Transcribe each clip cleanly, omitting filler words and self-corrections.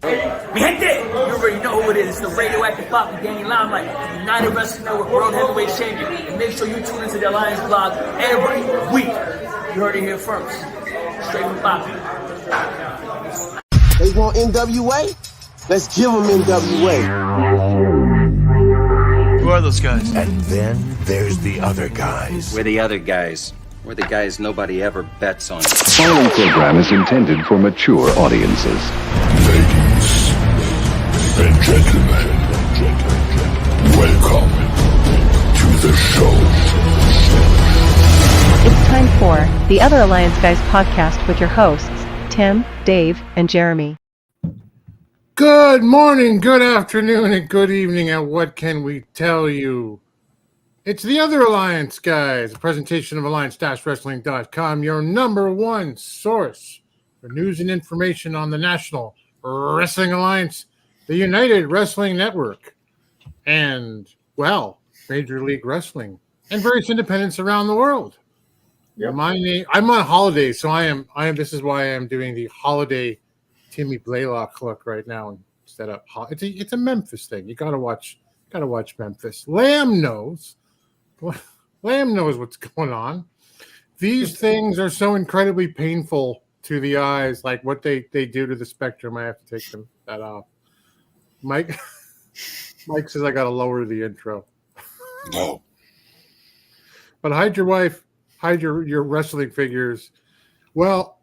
Mi gente, you already know who it is. It's the radioactive pop with Danny Limelight, United Wrestling Network World Heavyweight Champion. And make sure you tune into the Alliance blog every week. You heard it here first. Straight from Bobby. They want NWA? Let's give them NWA. Who are those guys? And then there's the other guys. We're the other guys. We're the guys nobody ever bets on. The following program is intended for mature audiences. Ladies and gentlemen, welcome to the show. It's time for the Other Alliance Guys podcast with your hosts, Tim, Dave, and Jeremy. Good morning, good afternoon, and good evening, and what can we tell you? It's the Other Alliance Guys, a presentation of Alliance-Wrestling.com, your number one source for news and information on the National Wrestling Alliance, the United Wrestling Network, and, well, Major League Wrestling, and various independents around the world. Yep. I'm on holiday, so I am. This is why I am doing the holiday Timmy Blaylock look right now instead of it's a Memphis thing. You gotta watch Memphis. Lamb knows what's going on. These things are so incredibly painful to the eyes, like what they do to the spectrum. I have to take that off. Mike says I gotta lower the intro. No. But hide your wife, hide your wrestling figures. Well,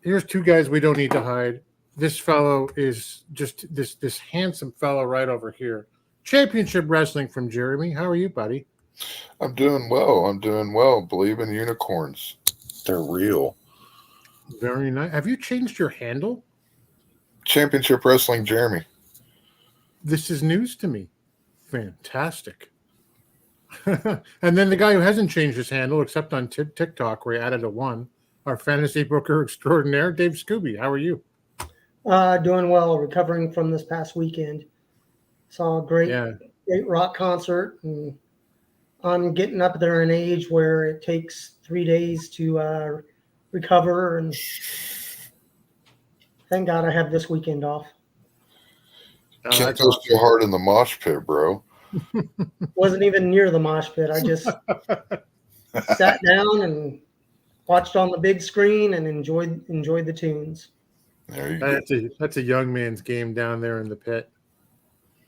here's two guys we don't need to hide. This fellow is just this handsome fellow right over here. Championship Wrestling from Jeremy. How are you, buddy? I'm doing well. Believe in unicorns. They're real. Very nice. Have you changed your handle? Championship Wrestling Jeremy. This is news to me. Fantastic. And then the guy who hasn't changed his handle, except on TikTok, where he added a 1, our fantasy booker extraordinaire, Dave Scooby. How are you? Doing well, recovering from this past weekend. Saw a great rock concert, and I'm getting up there in age where it takes 3 days to recover, and thank God I have this weekend off. Can't go too hard in the mosh pit, bro. Wasn't even near the mosh pit. I just sat down and watched on the big screen and enjoyed the tunes. There you go. That's a young man's game down there in the pit.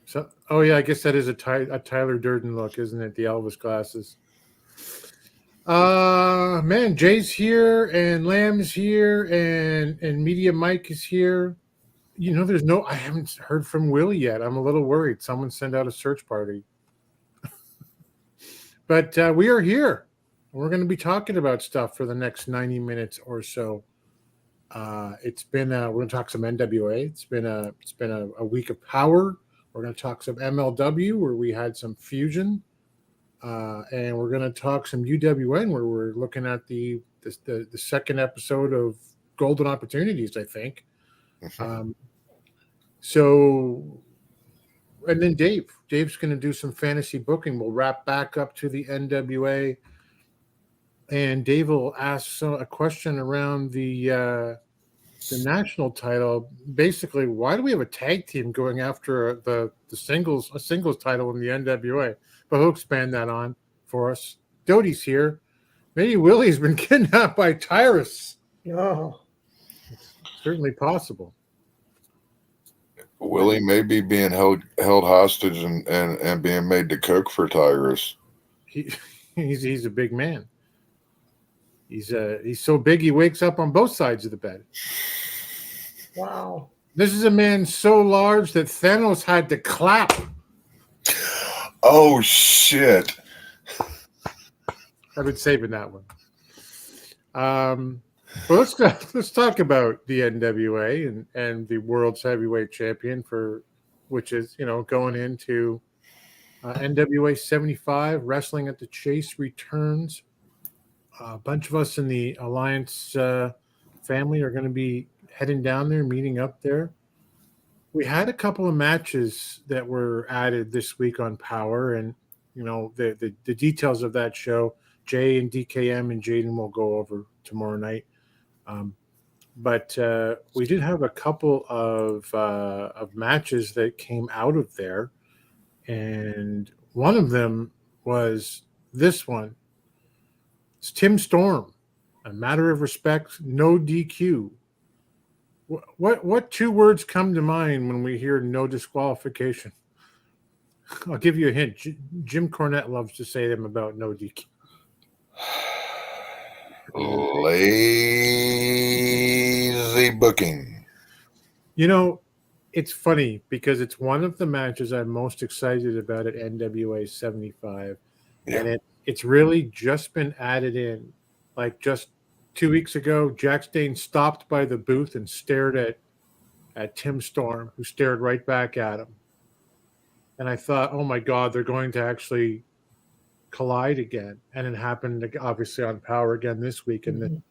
So, I guess that is a Tyler Durden look, isn't it? The Elvis glasses. Man, Jay's here and Lamb's here and Media Mike is here. You know, I haven't heard from Will yet. I'm a little worried. Someone sent out a search party. But we are here. We're going to be talking about stuff for the next 90 minutes or so. It's been we're going to talk some NWA. It's been a week of Power. We're going to talk some MLW where we had some fusion, and we're going to talk some UWN where we're looking at the second episode of Golden Opportunities, I think. So, and then Dave's going to do some fantasy booking. We'll wrap back up to the NWA, and Dave will ask a question around the national title. Basically, why do we have a tag team going after a singles title in the NWA? But he'll expand that on for us. Doty's here. Maybe Willie's been kidnapped by Tyrus. Oh, it's certainly possible. Willie may be being held hostage and being made to cook for Tyrus. He's a big man. He's so big he wakes up on both sides of the bed. Wow. This is a man so large that Thanos had to clap. Oh shit. I've been saving that one. Well, let's talk about the NWA and the world's heavyweight champion which is going into NWA 75. Wrestling at the Chase returns. A bunch of us in the Alliance family are going to be heading down there, meeting up there. We had a couple of matches that were added this week on Power, and the details of that show, Jay and DKM and Jaden will go over tomorrow night. But we did have a couple of matches that came out of there, and one of them was this one. It's Tim Storm, a matter of respect, no DQ. What two words come to mind when we hear no disqualification? I'll give you a hint. Jim Cornette loves to say them about no DQ. Lazy booking. You know, it's funny because it's one of the matches I'm most excited about at NWA 75. Yeah. And it's really just been added in. Like just 2 weeks ago, Jack Stain stopped by the booth and stared at Tim Storm, who stared right back at him. And I thought, oh my God, they're going to actually collide again. And it happened obviously on Power again this week. And the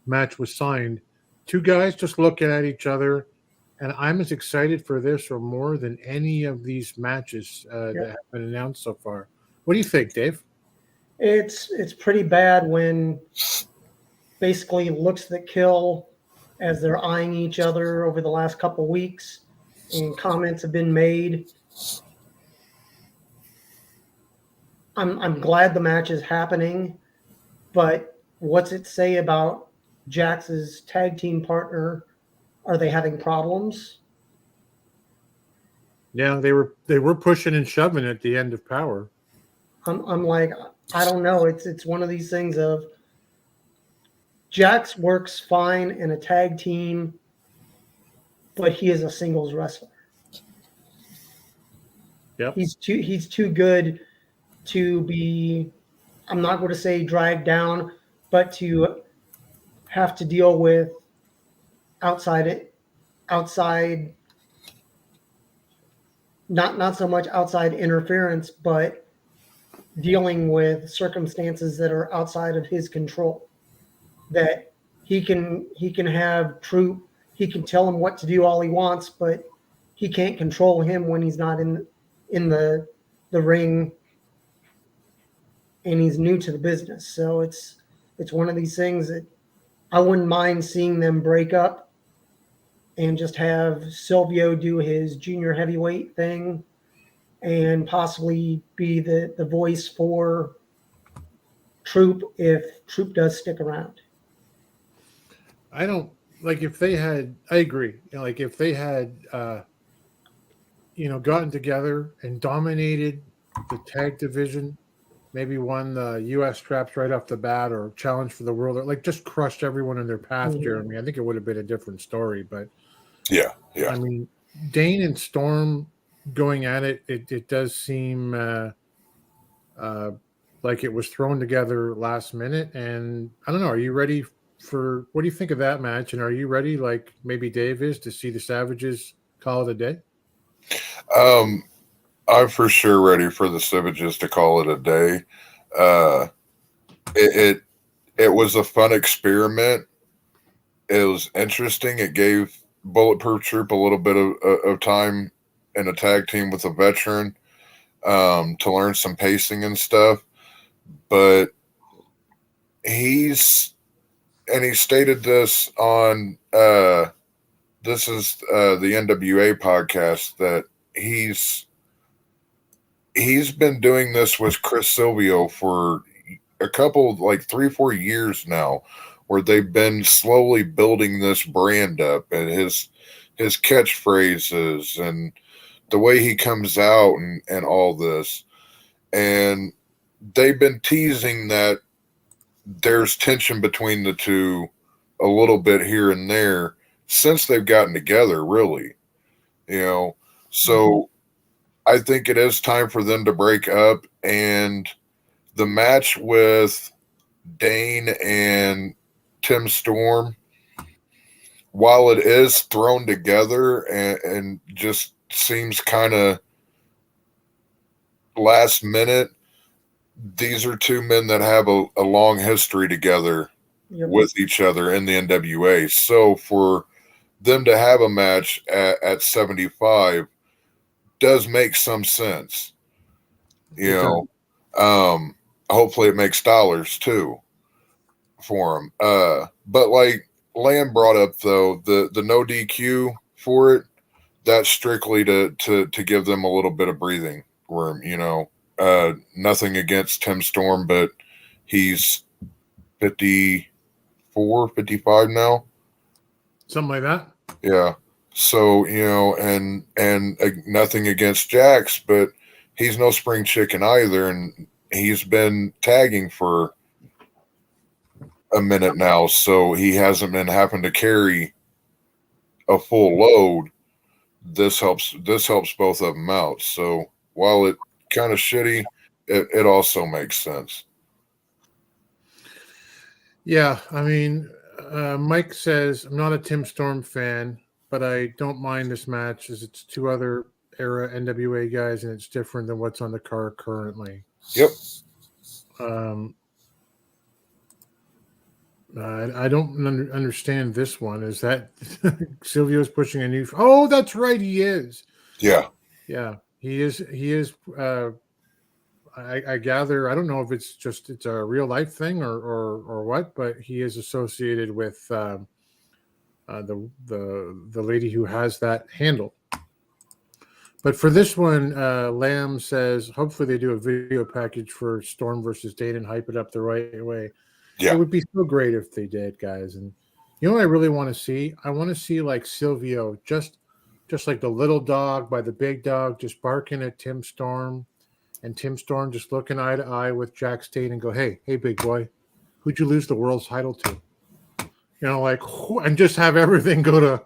match was signed. Two guys just looking at each other. And I'm as excited for this or more than any of these matches that have been announced so far. What do you think, Dave? It's pretty bad when basically looks that kill as they're eyeing each other over the last couple weeks, and comments have been made. I'm glad the match is happening, but what's it say about Jax's tag team partner? Are they having problems? Yeah, they were pushing and shoving at the end of Power. I'm like, I don't know. It's one of these things of Jax works fine in a tag team, but he is a singles wrestler. Yep. He's too good to be, I'm not going to say dragged down, but to have to deal with outside, not so much outside interference, but dealing with circumstances that are outside of his control. That he can have Troop, he can tell him what to do all he wants, but he can't control him when he's not in the ring and he's new to the business. So it's one of these things that I wouldn't mind seeing them break up and just have Silvio do his junior heavyweight thing and possibly be the voice for Troop if Troop does stick around. I don't like if they had. I agree. Like if they had, gotten together and dominated the tag division, maybe won the U.S. straps right off the bat or challenged for the world, or like just crushed everyone in their path, Jeremy. I think it would have been a different story. But yeah. I mean, Dane and Storm going at it, it does seem like it was thrown together last minute. And I don't know. Are you ready? What do you think of that match? And are you ready, like maybe Dave is, to see the Savages call it a day? I'm for sure ready for the Savages to call it a day. It was a fun experiment. It was interesting. It gave Bulletproof Troop a little bit of time in a tag team with a veteran to learn some pacing and stuff. But he stated this on this is the NWA podcast, that he's been doing this with Chris Silvio for a couple, like 3-4 years now, where they've been slowly building this brand up, and his catchphrases and the way he comes out and all this. And they've been teasing that there's tension between the two a little bit here and there since they've gotten together, really. So I think it is time for them to break up. And the match with Dane and Tim Storm, while it is thrown together and just seems kind of last minute, these are two men that have a long history together with each other in the NWA. So for them to have a match at 75 does make some sense. Hopefully it makes dollars too for them. But like Lamb brought up though the no DQ for it. That's strictly to give them a little bit of breathing room. Nothing against Tim Storm, but he's 54, 55 now. Something like that. Yeah. So, and nothing against Jax, but he's no spring chicken either. And he's been tagging for a minute now. So he hasn't been having to carry a full load. This helps both of them out. So while it kind of shitty, it also makes sense. Yeah. I mean, Mike says, I'm not a Tim Storm fan, but I don't mind this match as it's two other era NWA guys and it's different than what's on the card currently. Yep. I don't understand this one. Is that Silvio's pushing a new? Oh, that's right. He is. Yeah. Yeah, he is. He is. I gather. I don't know if it's a real life thing or what, but he is associated with the lady who has that handle. But for this one, Lamb says, hopefully they do a video package for Storm versus Dane and hype it up the right way. Yeah. It would be so great if they did, guys. And you know what I really want to see? I want to see like Silvio, just like the little dog by the big dog, just barking at Tim Storm, and Tim Storm just looking eye to eye with Jack State and go, hey, big boy, who'd you lose the world's title to? And just have everything go to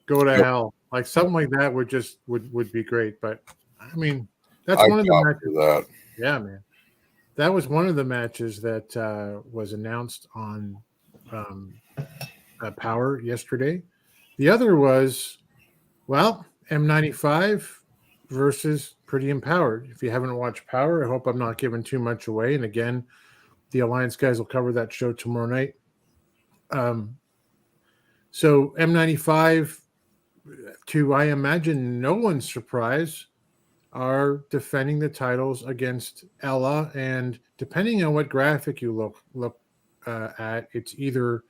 hell. Like something like that would be great. But I mean, that's one of the matches. That. Yeah, man. That was one of the matches that was announced on Power yesterday. The other was, M95 versus Pretty Empowered. If you haven't watched Power, I hope I'm not giving too much away. And again, the Alliance guys will cover that show tomorrow night. So M95, to I imagine no one's surprise, are defending the titles against Ella, and depending on what graphic you look at, it's either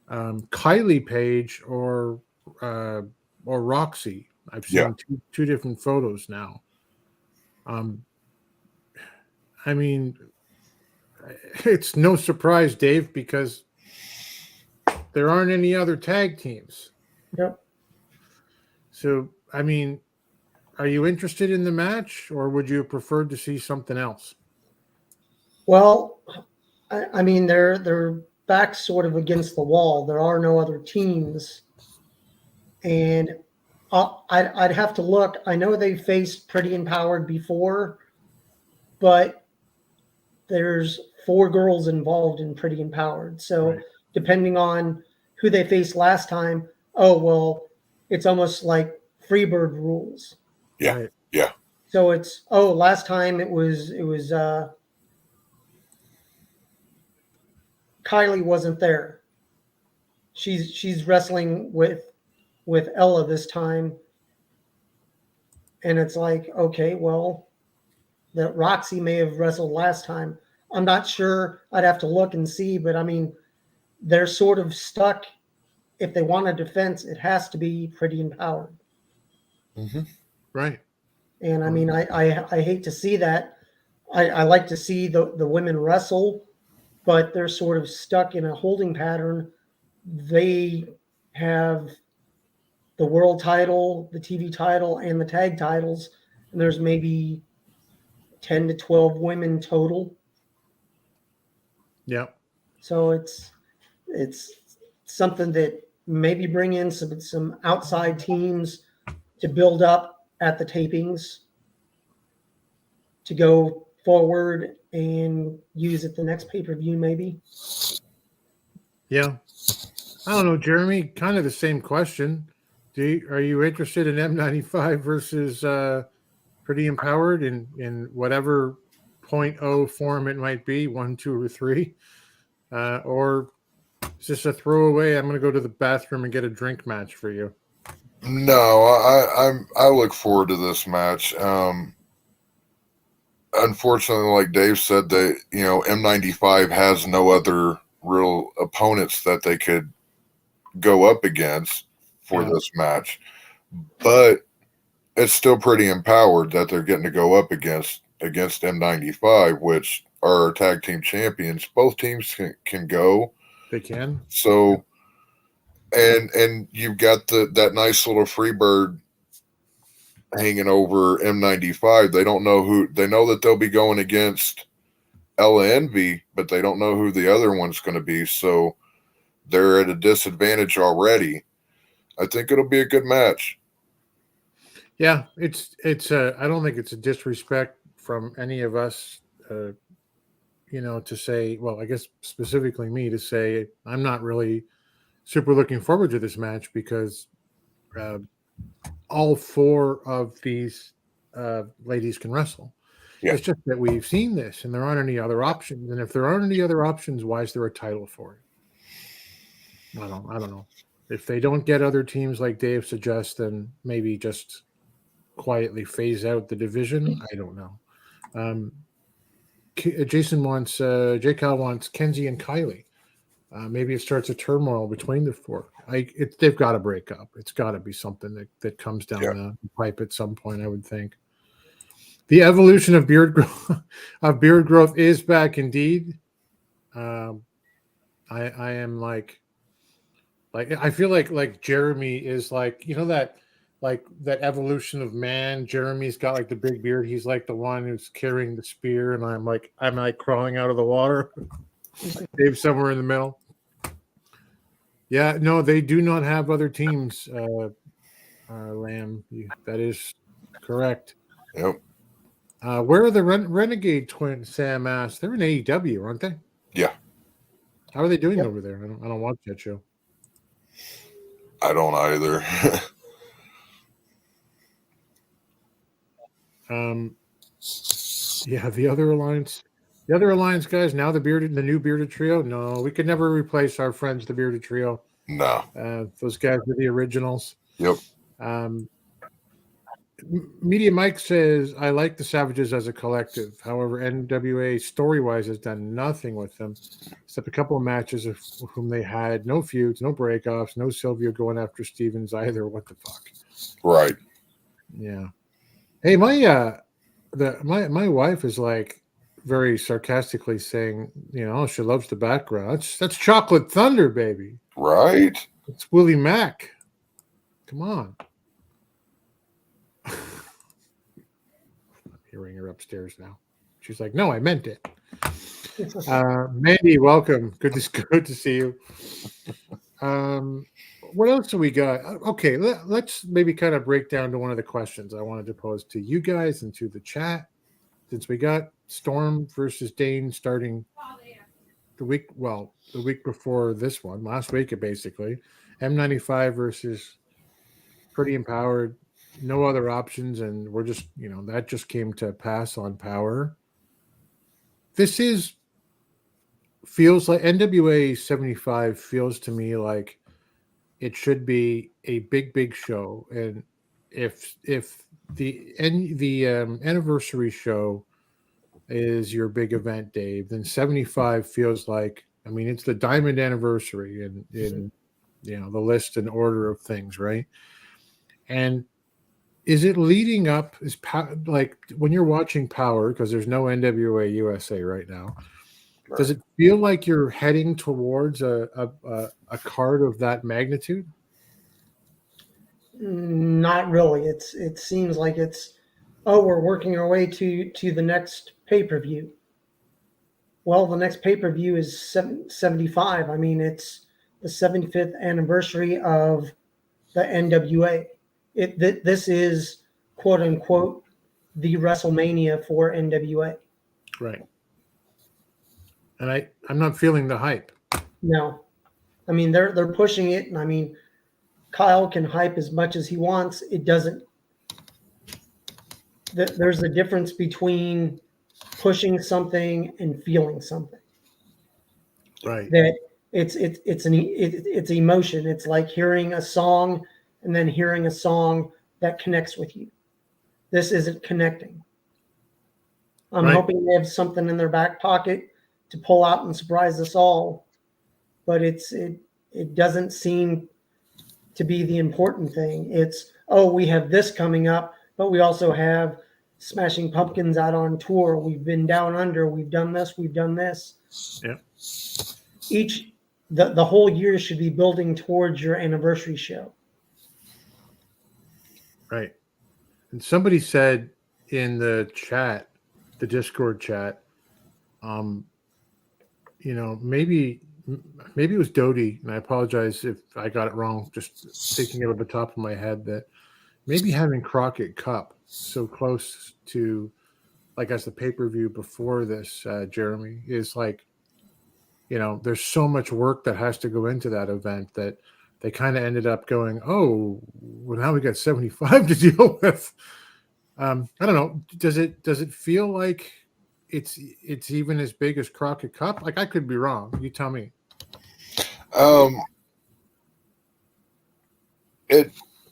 Kylie Page or Roxy. I've seen two different photos now. I mean, it's no surprise, Dave, because there aren't any other tag teams. Yep. So, I mean, are you interested in the match, or would you have preferred to see something else? Well, I mean, they're back sort of against the wall. There are no other teams, and I'd have to look. I know they faced Pretty Empowered before, but there's 4 girls involved in Pretty Empowered. So depending on who they faced last time, it's almost like Freebird rules. Yeah. Right. Yeah. So it's last time it was Kylie wasn't there. She's wrestling with Ella this time. And it's like, okay, well, that Roxy may have wrestled last time. I'm not sure. I'd have to look and see, but I mean, they're sort of stuck. If they want a defense, it has to be Pretty Empowered. Mm-hmm. Right. And I mean, I hate to see that. I like to see the women wrestle, but they're sort of stuck in a holding pattern. They have the world title, the TV title, and the tag titles, and there's maybe 10 to 12 women total. Yeah. So it's something that maybe bring in some outside teams to build up at the tapings to go forward and use at the next pay-per-view maybe. Yeah. I don't know, Jeremy, kind of the same question. Are you interested in M95 versus Pretty Empowered in whatever 0.0 form it might be, 1, 2, or 3? Or is this a throwaway? I'm going to go to the bathroom and get a drink match for you. No, I look forward to this match. Unfortunately, like Dave said, M95 has no other real opponents that they could go up against for this match, but it's still pretty empowered that they're getting to go up against M95, which are tag team champions. Both teams can go. They can. So, and you've got that nice little free bird hanging over M95. They don't know who. They know that they'll be going against LNV, but they don't know who the other one's going to be. So they're at a disadvantage already. I think it'll be a good match. Yeah, it's I don't think it's a disrespect from any of us, to say, well, I guess specifically me to say I'm not really super looking forward to this match because all four of these ladies can wrestle. Yeah. It's just that we've seen this and there aren't any other options. And if there aren't any other options, why is there a title for it? I don't know. If they don't get other teams like Dave suggests, then maybe just quietly phase out the division. I don't know. Jason wants, J-Cal wants Kenzie and Kylie. Maybe it starts a turmoil between the four. They've got to break up. It's got to be something that comes down the pipe at some point, I would think. The evolution of beard growth is back indeed. I am like I feel like Jeremy is like, that evolution of man. Jeremy's got like the big beard. He's like the one who's carrying the spear, and I'm like crawling out of the water. Dave somewhere in the middle. Yeah, no, they do not have other teams. Lamb, that is correct. Yep. Where are the Renegade twins? Sam asked. They're in AEW, aren't they? Yeah. How are they doing over there? I don't watch that show. I don't either. Yeah, the other alliance guys. Now the new bearded trio. No, we could never replace our friends, the bearded trio. No, those guys are the originals. Yep. Media Mike says, I like the Savages as a collective. However, NWA story-wise has done nothing with them, except a couple of matches of whom they had no feuds, no breakoffs, no Silvio going after Stevens either. What the fuck? Right. Yeah. Hey, my wife is like very sarcastically saying, she loves the background. That's Chocolate Thunder, baby. Right. It's Willie Mack. Come on. I'm hearing her upstairs now. She's like, no, I meant it. Mandy, welcome. Good to see you. What else do we got? Okay, let's maybe kind of break down to one of the questions I wanted to pose to you guys and to the chat. Since we got Storm versus Dane starting the week before this one, last week, basically. M95 versus Pretty Empowered. No other options, and we're just, that just came to pass on Power. This feels like NWA 75 feels to me like it should be a big show, and if the anniversary show is your big event, Dave, then 75 feels like, it's the diamond anniversary in the list and order of things, right? And is it leading up? Like when you're watching Power, because there's no NWA USA right now, right. Does it feel like you're heading towards a card of that magnitude? Not really. It seems like we're working our way to the next pay-per-view. Well, the next pay-per-view is 75. It's the 75th anniversary of the NWA. This is, quote unquote, the WrestleMania for NWA. Right. And I'm not feeling the hype. No. They're pushing it, and Kyle can hype as much as he wants. It doesn't. There's a difference between pushing something and feeling something. Right. That it's emotion. It's like hearing a song and then hearing a song that connects with you. This isn't connecting. I'm hoping they have something in their back pocket to pull out and surprise us all. But it doesn't seem to be the important thing. It's, oh, we have this coming up, but we also have Smashing Pumpkins out on tour. We've been down under. We've done this. We've done this. Yeah. The whole year should be building towards your anniversary show. Right. And somebody said in the chat, the Discord chat, maybe it was Dodie, and I apologize if I got it wrong, just thinking it at the top of my head, that maybe having Crockett Cup so close to, like, as the pay-per-view before this, Jeremy, is like, there's so much work that has to go into that event that they kind of ended up going, oh, well, now we got 75 to deal with. I don't know. Does it feel like it's even as big as Crockett Cup? Like, I could be wrong. You tell me.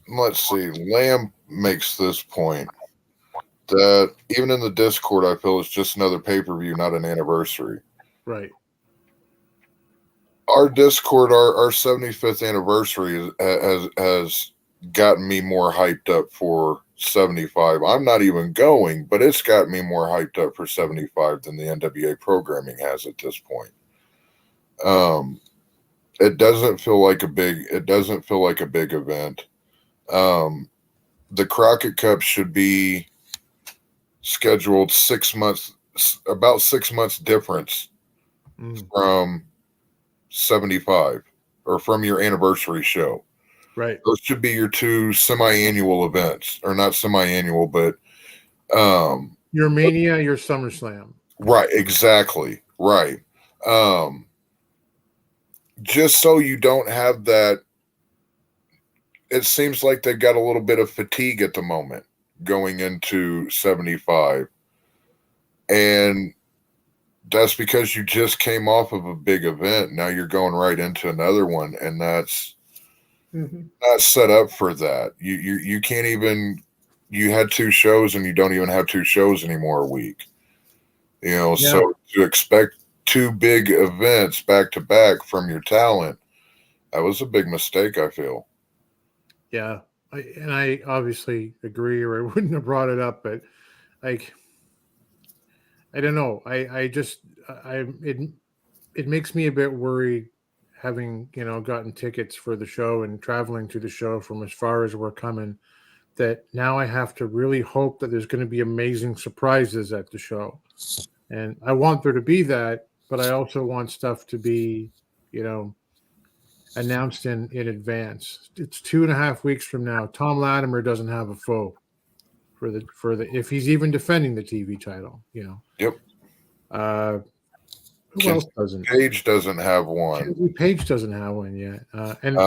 Let's see. Lamb makes this point that even in the Discord, I feel it's just another pay-per-view, not an anniversary. Right. Our Discord, our 75th anniversary has gotten me more hyped up for 75. I'm not even going, but it's got me more hyped up for 75 than the NWA programming has at this point. It doesn't feel like a big event. The Crockett Cup should be scheduled 6 months, about 6 months difference from 75 or from your anniversary show. Right. Those should be your two semi-annual events, or not semi-annual, but your Mania, your SummerSlam. Right, exactly. Right. Just so you don't have that. It seems like they've got a little bit of fatigue at the moment going into 75. And that's because you just came off of a big event. Now you're going right into another one, and that's not set up for that. You can't even. You had 2 shows, and you don't even have 2 shows anymore a week. So to expect 2 big events back to back from your talent, that was a big mistake, I feel. Yeah, I obviously agree, or I wouldn't have brought it up, but like, I don't know. It makes me a bit worried, having gotten tickets for the show and traveling to the show from as far as we're coming, that now I have to really hope that there's going to be amazing surprises at the show, and I want there to be that, but I also want stuff to be announced in advance. It's 2.5 weeks from now. Tom Latimer doesn't have a foe for the if he's even defending the TV title. Yep. Who else doesn't? Page doesn't have one. Page doesn't have one yet. And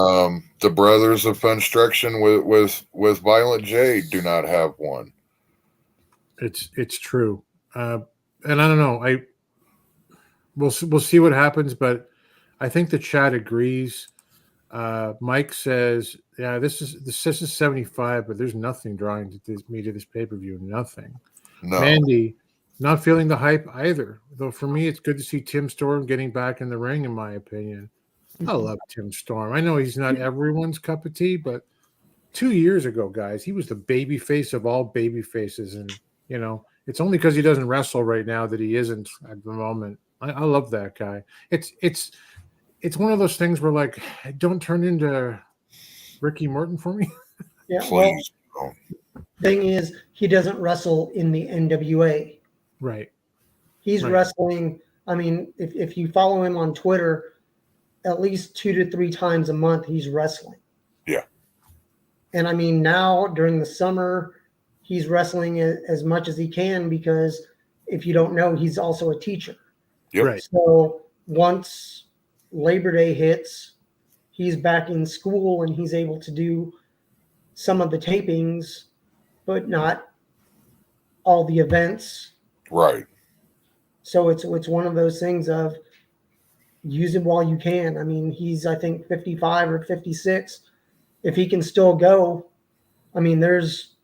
the Brothers of Funstruction with Violent J do not have one. It's true. And I don't know. We'll see what happens, but I think the chat agrees. Mike says, "Yeah, this is 75, but there's nothing drawing me to this pay-per-view. Nothing." No. Mandy, not feeling the hype either. Though for me, it's good to see Tim Storm getting back in the ring. In my opinion, I love Tim Storm. I know he's not everyone's cup of tea, but 2 years ago, guys, he was the baby face of all baby faces, and it's only because he doesn't wrestle right now that he isn't at the moment. I love that guy. It's one of those things where, like, don't turn into Ricky Morton for me. Yeah. Please. Well, thing is, he doesn't wrestle in the NWA. Right. He's wrestling. I mean, if you follow him on Twitter, at least 2 to 3 times a month, he's wrestling. Yeah. And I mean, now during the summer, he's wrestling as much as he can, because if you don't know, he's also a teacher. Yep. Right. So once Labor Day hits, he's back in school and he's able to do some of the tapings, but not all the events. Right. So it's one of those things of use him while you can. I mean, he's, I think, 55 or 56. If he can still go, I mean, there's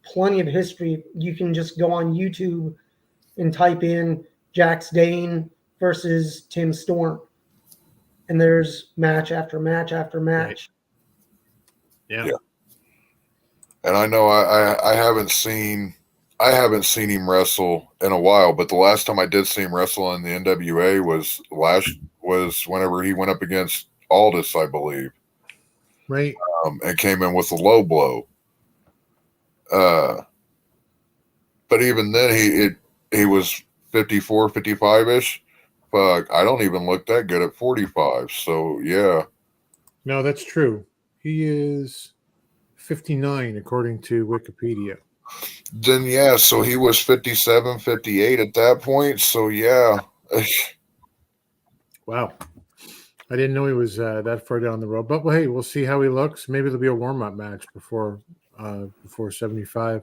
plenty of history. You can just go on YouTube and type in Jax Dane versus Tim Storm. and there's match after match after match. Yeah. And I know I haven't seen him wrestle in a while, but the last time I did see him wrestle in the NWA was whenever he went up against Aldis, I believe. Right. And came in with a low blow. But even then he was 54, 55-ish. But I don't even look that good at 45. So yeah. No, that's true. He is 59 according to Wikipedia. Then yeah, so he was 57, 58 at that point. So yeah. Wow. I didn't know he was that far down the road. But well, hey, we'll see how he looks. Maybe there'll be a warm-up match before 75.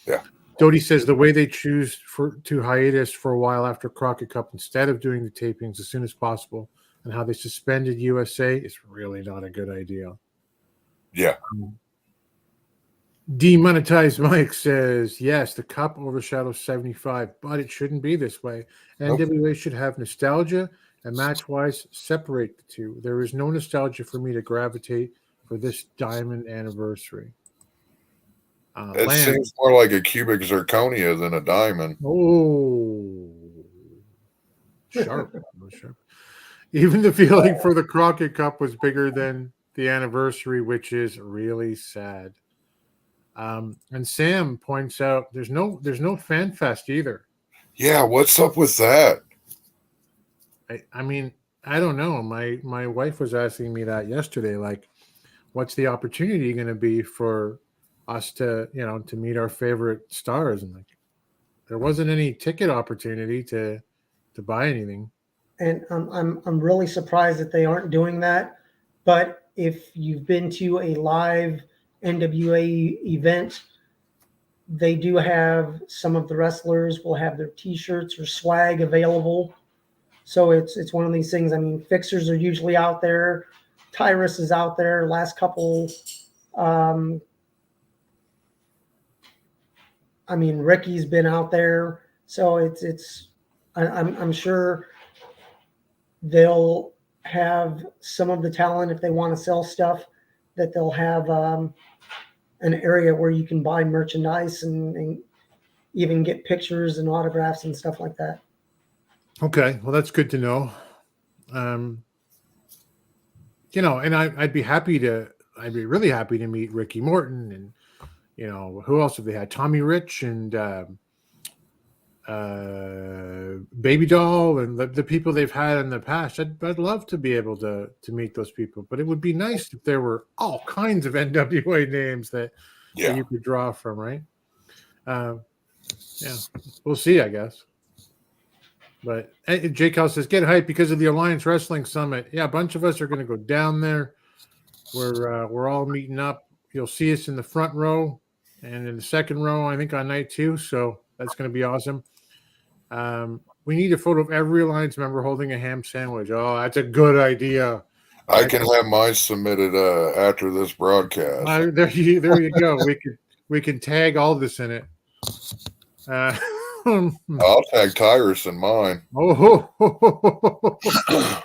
Yeah. Dodie says the way they choose to hiatus for a while after Crockett Cup instead of doing the tapings as soon as possible, and how they suspended USA is really not a good idea. Yeah. Demonetized Mike says, yes, the Cup overshadows 75, but it shouldn't be this way. NWA should have nostalgia and match-wise separate the two. There is no nostalgia for me to gravitate for this diamond anniversary. It seems more like a cubic zirconia than a diamond. Oh, sharp. Sharp. Even the feeling for the Crockett Cup was bigger than the anniversary, which is really sad. And Sam points out there's no fan fest either. Yeah, what's up with that? I mean, I don't know. My wife was asking me that yesterday. Like, what's the opportunity going to be for us to meet our favorite stars? And like, there wasn't any ticket opportunity to buy anything. And I'm really surprised that they aren't doing that. But if you've been to a live NWA event, they do have some of the wrestlers will have their T-shirts or swag available. So it's one of these things. I mean, fixers are usually out there. Tyrus is out there. Last couple, I mean, Ricky's been out there. So I'm sure they'll have some of the talent if they want to sell stuff, that they'll have an area where you can buy merchandise and even get pictures and autographs and stuff like that. Okay, well, that's good to know. And I'd be really happy to meet Ricky Morton, and who else have they had? Tommy Rich and Baby Doll, and the people they've had in the past. I'd love to be able to meet those people, but it would be nice if there were all kinds of NWA names that you could draw from, right? Yeah, we'll see, I guess. But Jake House says, get hyped because of the Alliance Wrestling Summit. Yeah, a bunch of us are going to go down there. We're all meeting up. You'll see us in the front row and in the second row, I think, on night 2. So that's going to be awesome. We need a photo of every Alliance member holding a ham sandwich. Oh, that's a good idea. I can have mine submitted after this broadcast. There you go. We can tag Aldis in it. I'll tag Tyrus in mine. Oh,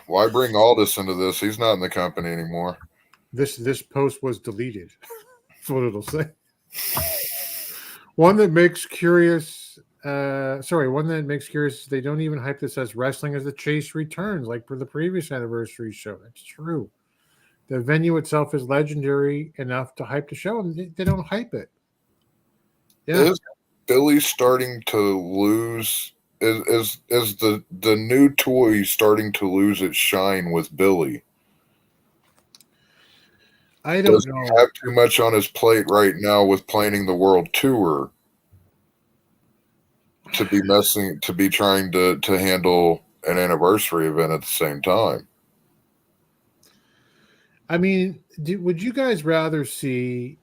why bring Aldis into this? He's not in the company anymore. This post was deleted. That's what it'll say. One that makes curious. One that makes curious. They don't even hype this as wrestling as the chase returns, like for the previous anniversary show. That's true. The venue itself is legendary enough to hype the show, and they don't hype it. Yeah. Is Billy starting to lose? Is the new toy starting to lose its shine with Billy? I don't know. He have too much on his plate right now with planning the world tour to be trying to handle an anniversary event at the same time. I mean, would you guys rather see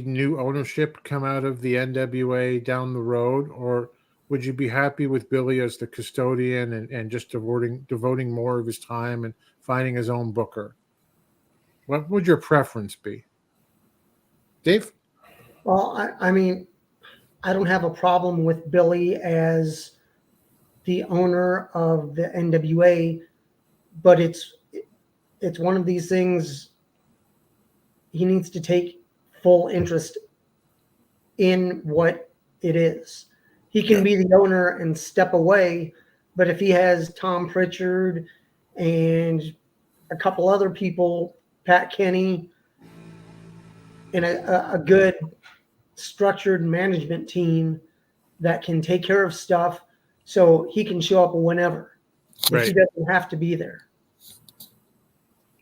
new ownership come out of the NWA down the road, or would you be happy with Billy as the custodian and just devoting more of his time and finding his own booker? What would your preference be? Dave? Well, I mean, I don't have a problem with Billy as the owner of the NWA, but it's one of these things. He needs to take full interest in what it is. He can be the owner and step away, but if he has Tom Pritchard and a couple other people, Pat Kenny, and a good structured management team that can take care of stuff so he can show up whenever. Right. He doesn't have to be there.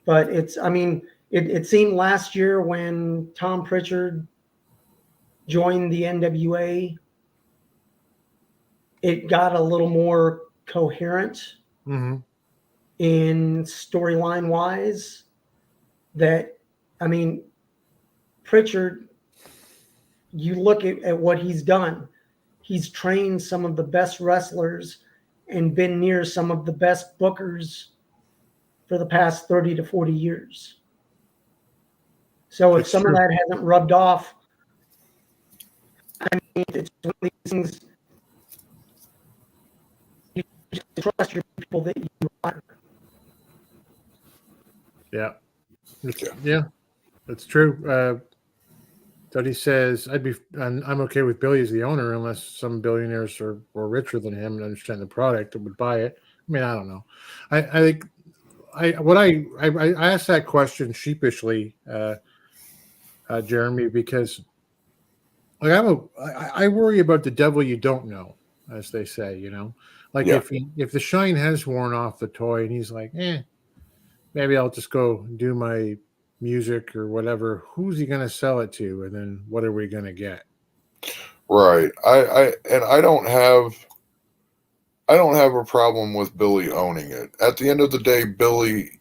But it seemed last year when Tom Pritchard joined the NWA, it got a little more coherent in storyline wise. Pritchard, you look at what he's done. He's trained some of the best wrestlers and been near some of the best bookers for the past 30 to 40 years. So if some of that hasn't rubbed off, it's one of these things. You just trust your people that you hire. Yeah. Yeah, that's true. Duddy says, I'm okay with Billy as the owner unless some billionaires are richer than him and understand the product and would buy it. I mean, I don't know. I asked that question sheepishly, Jeremy, because I worry about the devil you don't know, as they say, if the shine has worn off the toy and he's like, maybe I'll just go do my music or whatever, who's he going to sell it to? And then what are we going to get? Right. I don't have a problem with Billy owning it. At the end of the day, Billy,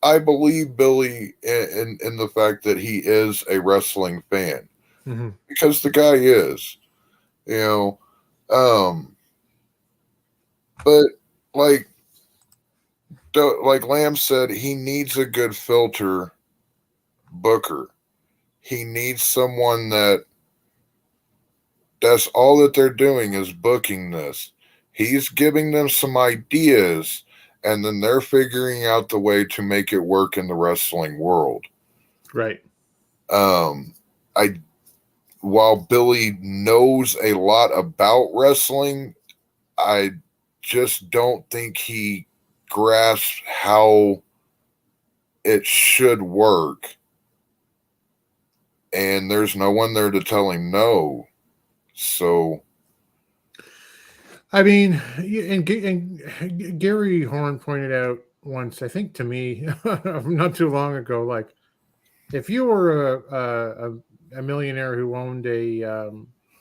I believe Billy in the fact that he is a wrestling fan, because the guy is, but like Lamb said, he needs a good filter booker. He needs someone that's all that they're doing is booking this. He's giving them some ideas, and then they're figuring out the way to make it work in the wrestling world. Right. While Billy knows a lot about wrestling, I just don't think he grasps how it should work. And there's no one there to tell him no. So, I mean, and Gary Horn pointed out once, I think to me, not too long ago, like if you were a millionaire who owned a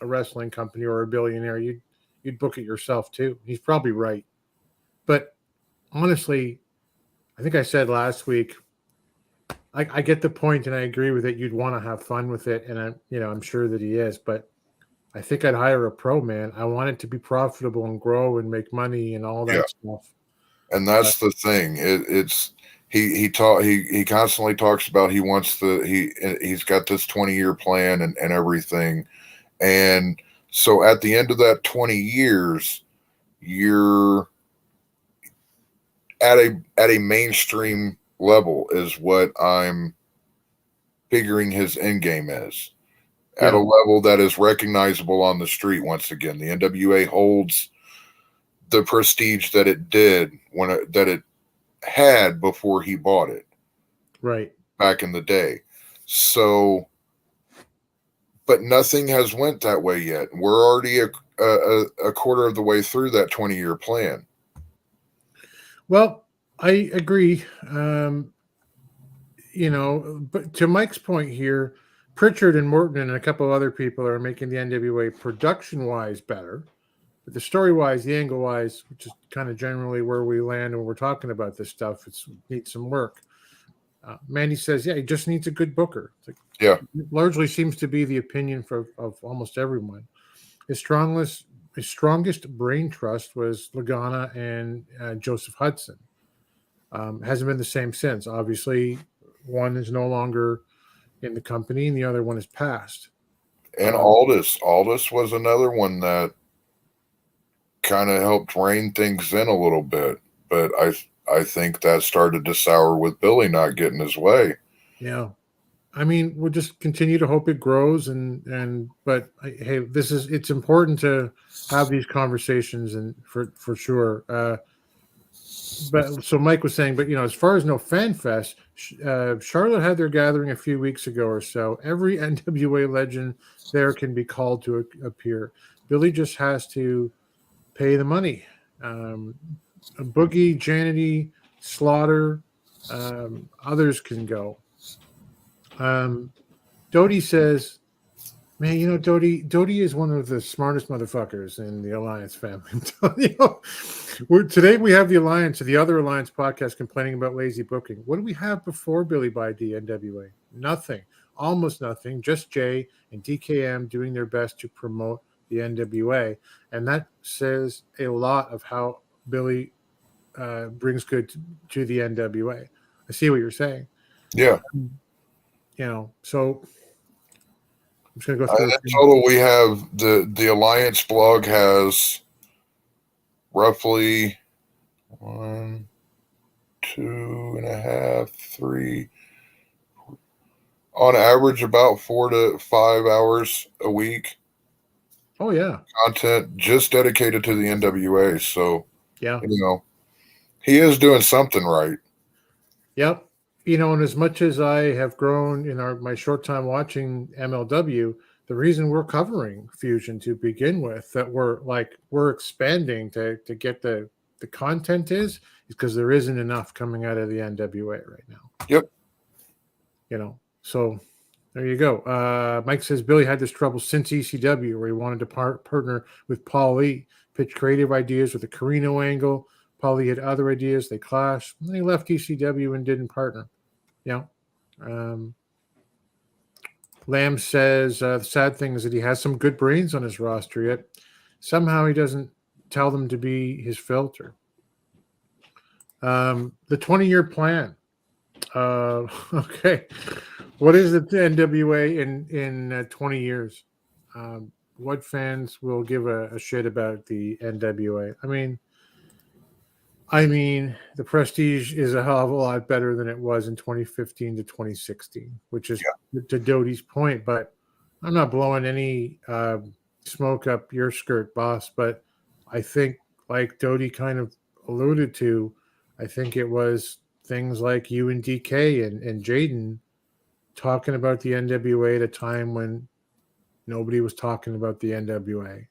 wrestling company or a billionaire, you'd book it yourself too. He's probably right. But honestly, I think I said last week, I get the point and I agree with it. You'd want to have fun with it. And I'm sure that he is, but I think I'd hire a pro, man. I want it to be profitable and grow and make money and all that stuff. And that's the thing. He constantly talks about he's got this 20-year plan and everything. And so at the end of that 20 years, you're at a mainstream level is what I'm figuring his end game is. At a level that is recognizable on the street. Once again, the NWA holds the prestige that it did that it had before he bought it, right, back in the day. So, but nothing has went that way yet. We're already a quarter of the way through that 20-year plan. Well, I agree. But to Mike's point here, Pritchard and Morton and a couple of other people are making the NWA production-wise better. But the story-wise, the angle-wise, which is kind of generally where we land when we're talking about this stuff, it needs some work. Mandy says, he just needs a good booker. It largely seems to be the opinion of almost everyone. His strongest brain trust was Lagana and Joseph Hudson. Hasn't been the same since. Obviously, one is no longer in the company and the other one is passed. And Aldous was another one that kind of helped rein things in a little bit. But I think that started to sour with Billy not getting his way. Yeah. I mean, we'll just continue to hope it grows but hey, it's important to have these conversations and for sure. But so Mike was saying, but as far as no fan fest, Charlotte had their gathering a few weeks ago or so. Every NWA legend there can be called to appear. Billy just has to pay the money. Boogie, Janity, Slaughter, others can go. Doty says, man, Doty is one of the smartest motherfuckers in the Alliance family. I'm telling you. Today we have the Alliance, the other Alliance podcast complaining about lazy booking. What do we have before Billy by the NWA? Nothing. Almost nothing. Just Jay and DKM doing their best to promote the NWA. And that says a lot of how Billy brings good to the NWA. I see what you're saying. Yeah. So I'm just going to go through. In total, we have the Alliance blog has roughly 1, 2.5, 3, on average about 4 to 5 hours a week. Oh yeah, content just dedicated to the NWA. So yeah, he is doing something right. Yep. And as much as I have grown in my short time watching MLW, the reason we're covering Fusion to begin with, that we're expanding to get the content is because there isn't enough coming out of the NWA right now. Yep. So there you go. Mike says Billy had this trouble since ECW, where he wanted to partner with Paul Lee, pitch creative ideas with a Carino angle. Paul Lee had other ideas. They clashed. And then he left ECW and didn't partner. Lamb says the sad thing is that he has some good brains on his roster, yet somehow he doesn't tell them to be his filter. The 20-year plan. Okay. What is the NWA in 20 years? What fans will give a shit about the NWA? I mean, the prestige is a hell of a lot better than it was in 2015 to 2016, which is to Doty's point. But I'm not blowing any smoke up your skirt, boss. But I think, like Doty kind of alluded to, I think it was things like you and DK and Jaden talking about the NWA at a time when nobody was talking about the NWA.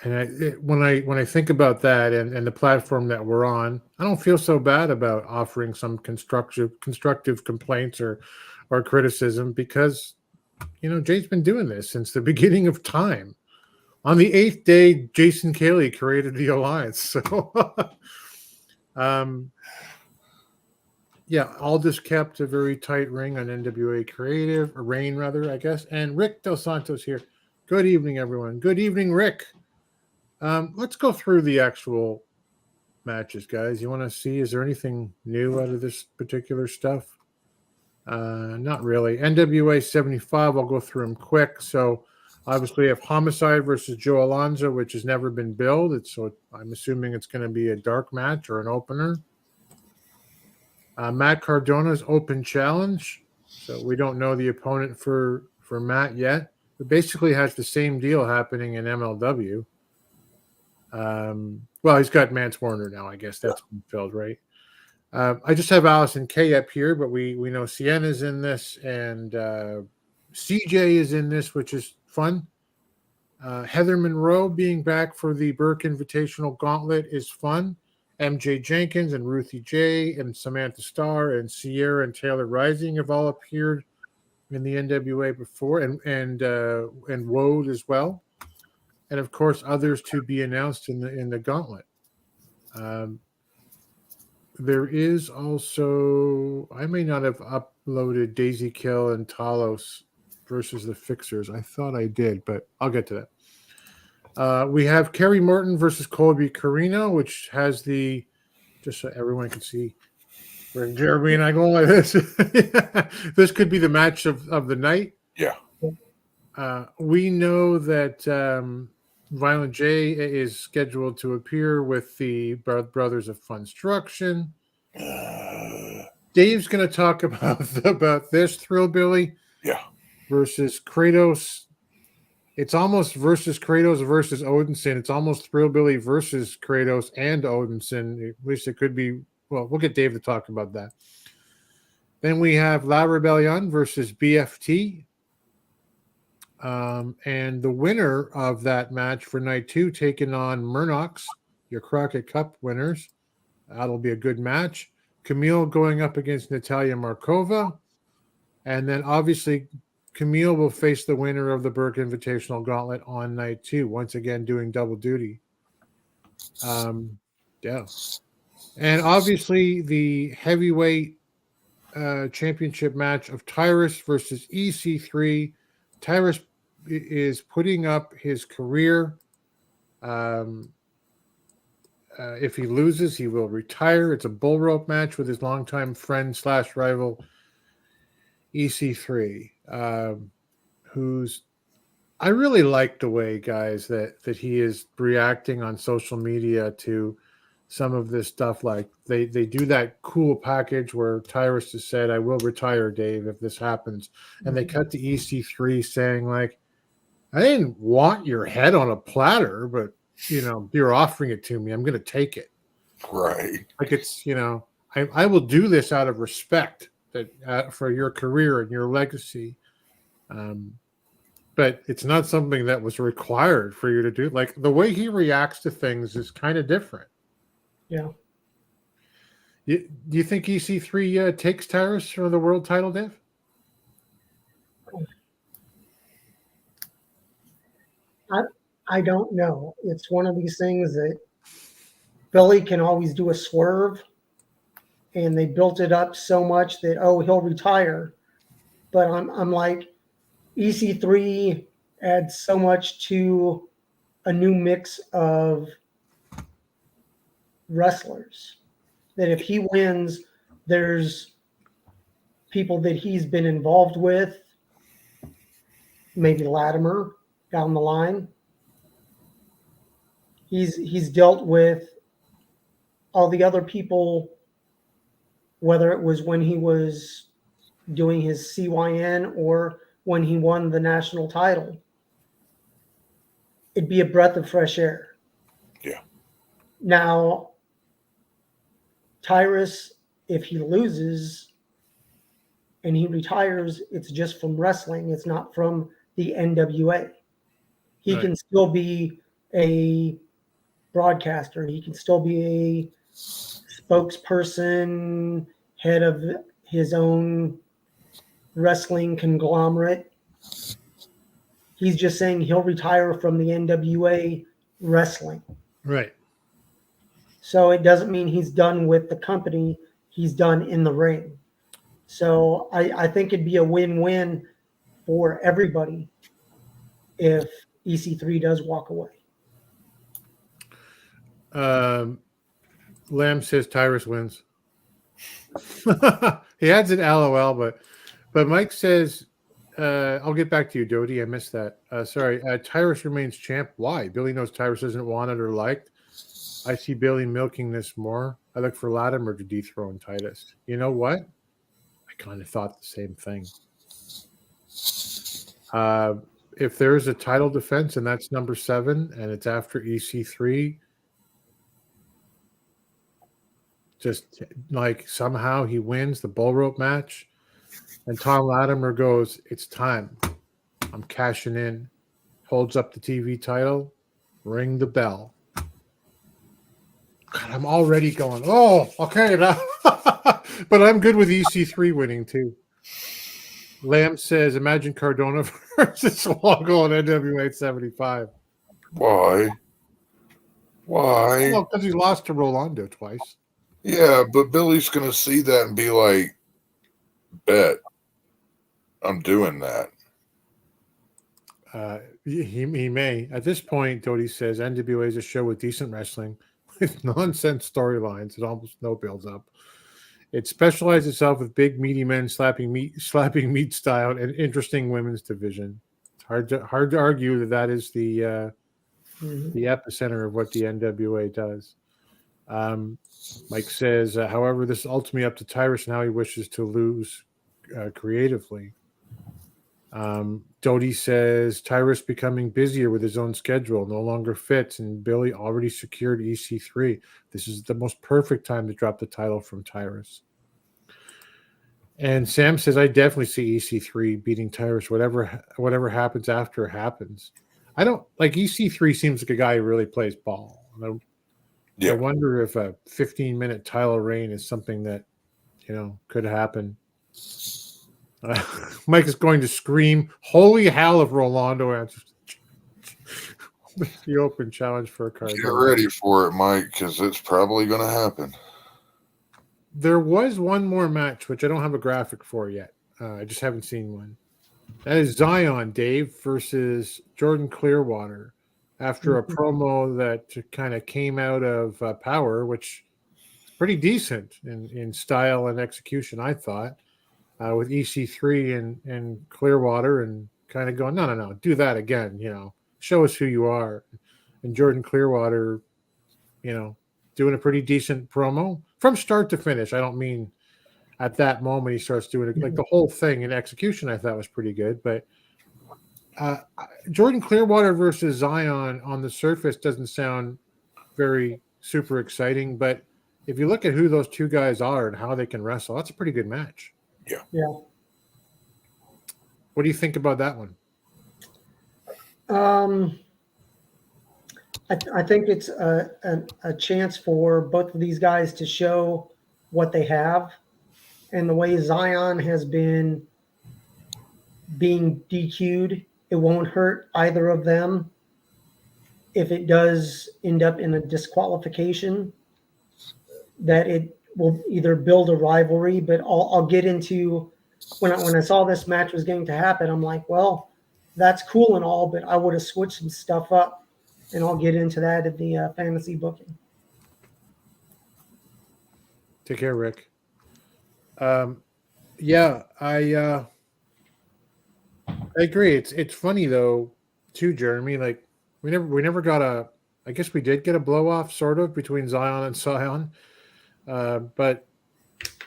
And when I think about that and the platform that we're on, I don't feel so bad about offering some constructive complaints or criticism, because Jay's been doing this since the beginning of time. On the 8th day, Jason Cayley created the Alliance. So, Aldous kept a very tight rein on NWA creative, or reign rather, I guess. And Rick Dos Santos here. Good evening, everyone. Good evening, Rick. Let's go through the actual matches, guys. You want to see, is there anything new out of this particular stuff? Not really. NWA 75, I'll go through them quick. So obviously we have Homicide versus Joe Alonzo, which has never been billed. So I'm assuming it's going to be a dark match or an opener. Matt Cardona's open challenge. So we don't know the opponent for Matt yet. It basically has the same deal happening in MLW. Well, he's got Mance Warner now. I guess that's been filled, right? I just have Allison K up here, but we know Sienna's in this, and CJ is in this, which is fun. Heather Monroe being back for the Burke Invitational Gauntlet is fun. MJ Jenkins and Ruthie J and Samantha Starr and Sierra and Taylor Rising have all appeared in the NWA before, and Woad as well. And of course, others to be announced in the Gauntlet. There is also, I may not have uploaded Daisy Kill and Talos versus the Fixers. I thought I did, but I'll get to that. We have Kerry Morton versus Colby Carino, which has just so everyone can see, When Jeremy and I go like this, this could be the match of the night. Yeah. We know that Violent J is scheduled to appear with the Brothers of Funstruction. Dave's going to talk about this Thrillbilly. Yeah. Versus Kratos. It's almost versus Kratos versus Odinson. It's almost Thrillbilly versus Kratos and Odinson. At least it could be. Well, we'll get Dave to talk about that. Then we have La Rebellion versus BFT. And the winner of that match for night 2 taking on Murnox, your Crockett Cup winners. That'll be a good match. Camille going up against Natalia Markova. And then obviously Camille will face the winner of the Burke Invitational Gauntlet on night 2, once again doing double duty. Yeah. And obviously the heavyweight championship match of Tyrus versus EC3. Tyrus is putting up his career. If he loses, he will retire. It's a bull rope match with his longtime friend / rival EC3, who's I really like the way, guys, that he is reacting on social media to some of this stuff. Like they do that cool package where Tyrus has said, "I will retire, Dave, if this happens," and they cut to EC3 saying like, "I didn't want your head on a platter, but you're offering it to me. I'm going to take it." Right. Like it's I will do this out of respect that for your career and your legacy. But it's not something that was required for you to do. Like the way he reacts to things is kind of different. Yeah. Do you think EC3 takes Tyrus for the world title, Dave? I don't know. It's one of these things that Billy can always do a swerve, and they built it up so much that, he'll retire. But I'm like, EC3 adds so much to a new mix of wrestlers that if he wins, there's people that he's been involved with, maybe Latimer down the line. He's dealt with all the other people, whether it was when he was doing his CYN or when he won the national title. It'd be a breath of fresh air. Yeah. Now, Tyrus, if he loses and he retires, it's just from wrestling. It's not from the NWA. He can still be a broadcaster. He can still be a spokesperson, head of his own wrestling conglomerate. He's just saying he'll retire from the NWA wrestling. Right. So it doesn't mean he's done with the company. He's done in the ring. So I think it'd be a win-win for everybody if EC3 does walk away. Lamb says Tyrus wins. He adds an LOL, but Mike says, I'll get back to you, Dodie. I missed that. Sorry. Tyrus remains champ. Why? Billy knows Tyrus isn't wanted or liked. I see Billy milking this more. I look for Latimer to dethrone Titus. You know what? I kind of thought the same thing. If there's a title defense and that's number 7 and it's after EC3, just like somehow he wins the bull rope match and Tom Latimer goes, "It's time. I'm cashing in." Holds up the TV title. Ring the bell. God, I'm already going, oh, okay. Now. But I'm good with EC3 winning too. Lamb says, imagine Cardona versus Longo on NWA 75. Why? Well, because he lost to Rolando twice. Yeah, but Billy's going to see that and be like, bet. I'm doing that. He may. At this point, Dodie says, NWA is a show with decent wrestling, with nonsense storylines. It almost no builds up. It specialized itself with big, meaty men slapping meat style and interesting women's division. It's hard to argue that is the epicenter of what the NWA does. Mike says, however, this is ultimately up to Tyrus and how he wishes to lose creatively. Doty says Tyrus becoming busier with his own schedule no longer fits, and Billy already secured EC3. This is the most perfect time to drop the title from Tyrus. And Sam says, I definitely see EC3 beating Tyrus. Whatever happens after happens. I don't like EC3. Seems like a guy who really plays ball. I wonder if a 15-minute title reign is something that could happen. Mike is going to scream, "Holy hell!" if Rolando answers the open challenge for a card. Get ready for it, Mike, because it's probably going to happen. There was one more match, which I don't have a graphic for yet. I just haven't seen one. That is Zion, Dave, versus Jordan Clearwater after a promo that kind of came out of Power, which is pretty decent in style and execution, I thought, with EC3 and Clearwater and kind of going, no, do that again, show us who you are. And Jordan Clearwater, doing a pretty decent promo from start to finish. I don't mean at that moment he starts doing it, like the whole thing in execution I thought was pretty good. But Jordan Clearwater versus Zion on the surface doesn't sound very super exciting. But if you look at who those two guys are and how they can wrestle, that's a pretty good match. Yeah. What do you think about that one? I think it's a chance for both of these guys to show what they have, and the way Zion has been being DQ'd, it won't hurt either of them if it does end up in a disqualification, that it will either build a rivalry. But I'll get into when I saw this match was going to happen, I'm like, well, that's cool and all, but I would have switched some stuff up. And I'll get into that at the fantasy booking. Take care, Rick. Yeah, I agree. It's funny though, too, Jeremy. Like we never got I guess we did get a blow off sort of between Zion and Sion, but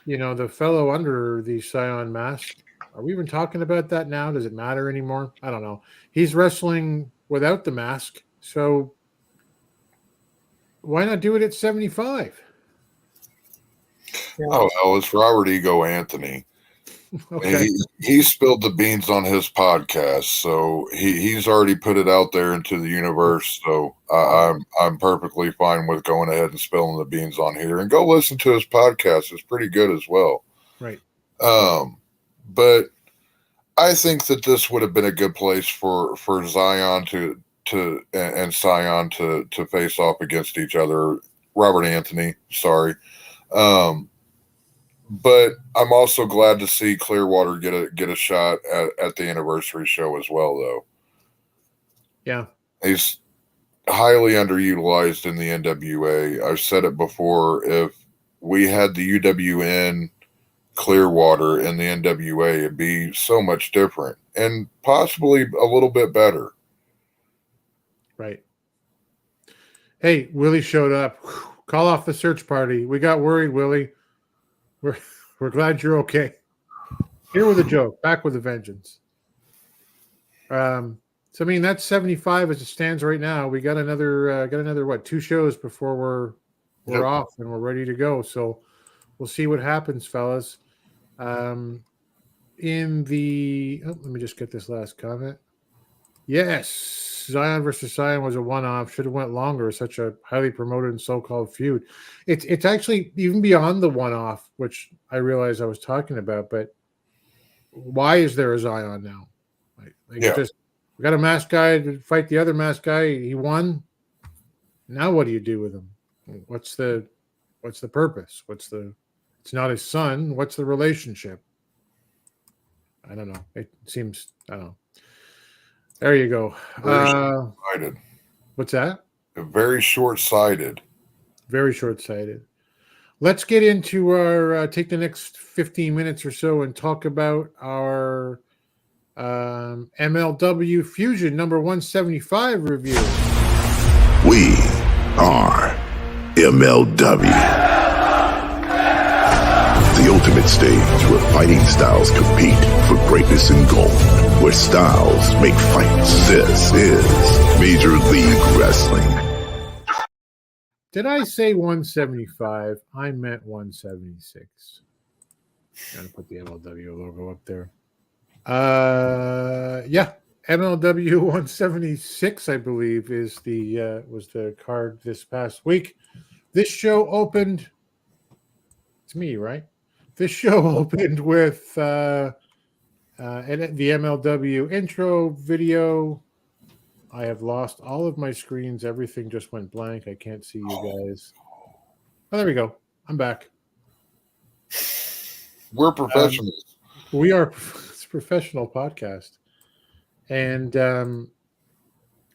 the fellow under the Sion mask. Are we even talking about that now? Does it matter anymore? I don't know. He's wrestling without the mask. So why not do it at 75? Oh, hell, it's Robert Ego Anthony. Okay. He spilled the beans on his podcast, so he's already put it out there into the universe. So I'm perfectly fine with going ahead and spilling the beans on here. And go listen to his podcast; it's pretty good as well. Right. But I think that this would have been a good place for Zion and Sion to face off against each other. Robert Anthony, sorry. But I'm also glad to see Clearwater get a shot at the anniversary show as well, though. Yeah. He's highly underutilized in the NWA. I've said it before. If we had the UWN Clearwater in the NWA, it'd be so much different and possibly a little bit better. Right. Hey, Willie showed up. Call off the search party. We got worried, Willie. We're glad you're okay. Here with a joke. Back with a vengeance. So I mean that's 75 as it stands right now. We got another what 2 shows before we're off and we're ready to go. So we'll see what happens, fellas. Let me just get this last comment. Yes, Zion versus Sion was a one-off. Should have went longer. Such a highly promoted and so-called feud. It's actually even beyond the one-off, which I realized I was talking about. But why is there a Zion now? We got a masked guy to fight the other masked guy. He won. Now what do you do with him? What's the purpose? It's not his son. What's the relationship? I don't know. It seems I don't know. There you go. Very short-sighted. What's that? Very short-sighted. Very short-sighted. let's get into our take the next 15 minutes or so and talk about our MLW Fusion number 175 review. We are MLW. The ultimate stage where fighting styles compete for greatness and gold, where styles make fights. This is Major League Wrestling. Did I say 175? I meant 176. I'm going to put the MLW logo up there. Yeah, MLW 176, I believe, is the was the card this past week. This show opened. It's me, right? This show opened with the MLW intro video. I have lost all of my screens. Everything just went blank. I can't see you guys. Oh, there we go. I'm back. We're professionals. We are. It's a professional podcast. And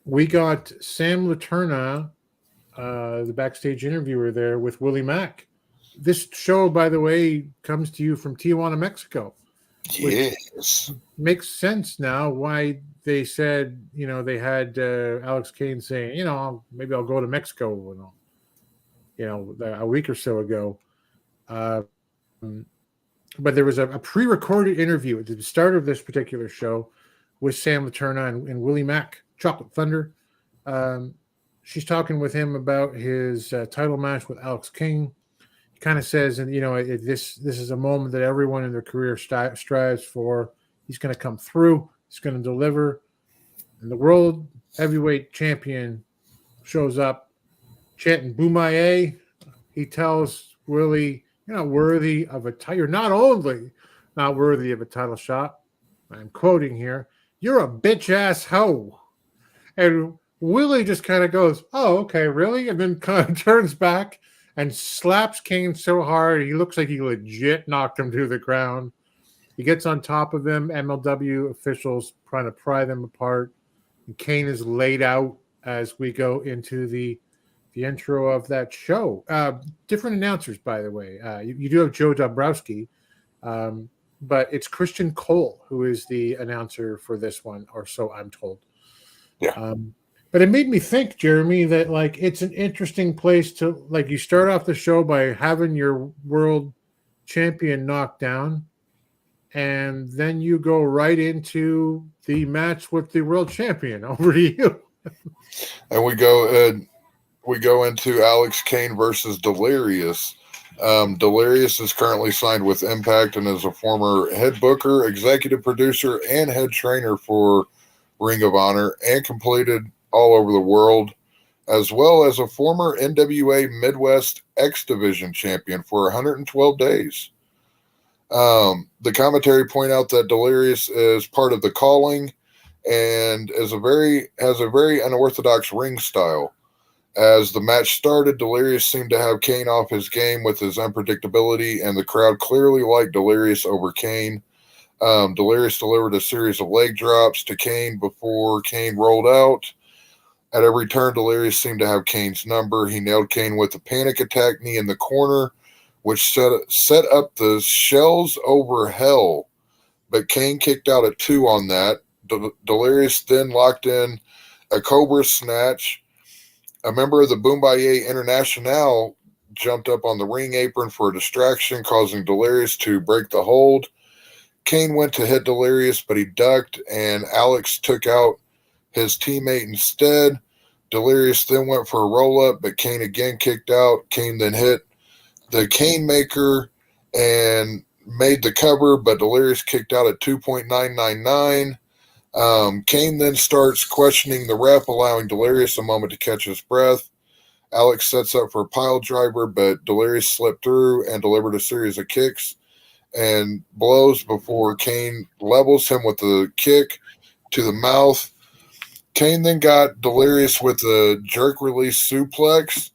we got Sam Laterna, the backstage interviewer there with Willie Mack. This show, by the way, comes to you from Tijuana, Mexico. Yes. Makes sense now why they said, they had Alex Kane saying, maybe I'll go to Mexico, a week or so ago. But there was a pre-recorded interview at the start of this particular show with Sam Laterna and Willie Mack, Chocolate Thunder. She's talking with him about his title match with Alex King. He kind of says, and this is a moment that everyone in their career strives for. He's going to come through. He's going to deliver. And the world heavyweight champion shows up, chanting "Boomaye." He tells Willie, "You're not worthy of a title. You're not only not worthy of a title shot. I'm quoting here. You're a bitch ass hoe." And Willie just kind of goes, "Oh, okay, really?" And then kind of turns back and slaps Kane so hard he looks like he legit knocked him to the ground. He gets on top of him. MLW officials trying to pry them apart. And Kane is laid out as we go into the intro of that show. Different announcers, by the way. You do have Joe Dombrowski, but it's Christian Cole who is the announcer for this one, or so I'm told. Yeah. But it made me think, Jeremy, that it's an interesting place to you start off the show by having your world champion knocked down, and then you go right into the match with the world champion. Over to you. And we go into Alex Kane versus Delirious. Delirious is currently signed with Impact and is a former head booker, executive producer, and head trainer for Ring of Honor, and completed all over the world, as well as a former NWA Midwest X Division champion for 112 days. The commentary point out that Delirious is part of the Calling and has a very unorthodox ring style. As the match started, Delirious seemed to have Kane off his game with his unpredictability, and the crowd clearly liked Delirious over Kane. Delirious delivered a series of leg drops to Kane before Kane rolled out. At every turn, Delirious seemed to have Kane's number. He nailed Kane with a panic attack knee in the corner, which set up the Shells Over Hell. But Kane kicked out at 2 on that. Delirious then locked in a Cobra Snatch. A member of the Boomaye International jumped up on the ring apron for a distraction, causing Delirious to break the hold. Kane went to hit Delirious, but he ducked, and Alex took out his teammate instead. Delirious then went for a roll-up, but Kane again kicked out. Kane then hit the Kane Maker and made the cover, but Delirious kicked out at 2.999. Kane then starts questioning the ref, allowing Delirious a moment to catch his breath. Alex sets up for a pile driver, but Delirious slipped through and delivered a series of kicks and blows before Kane levels him with a kick to the mouth. Kane then got Delirious with a jerk release suplex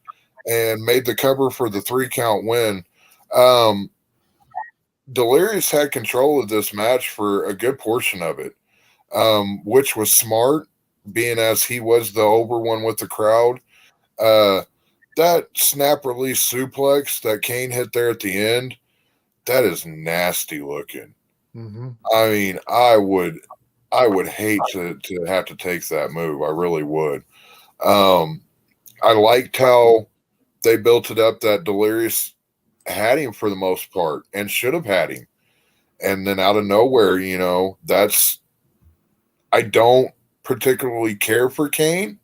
and made the cover for the 3-count win. Delirious had control of this match for a good portion of it, which was smart, being as he was the over one with the crowd. that snap release suplex that Kane hit there at the end, that is nasty looking. Mm-hmm. I mean, I would hate to have to take that move. I really would. I liked how they built it up that Delirious had him for the most part and should have had him. And then out of nowhere, I don't particularly care for Kane.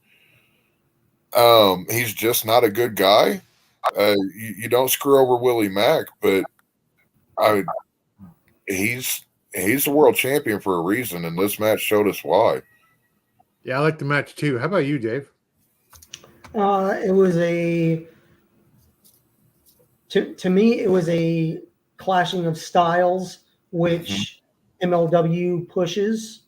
He's just not a good guy. You don't screw over Willie Mack, but he's a world champion for a reason, and this match showed us why. Yeah, I like the match too. How about you, Dave? It was to me, it was a clashing of styles, which MLW pushes,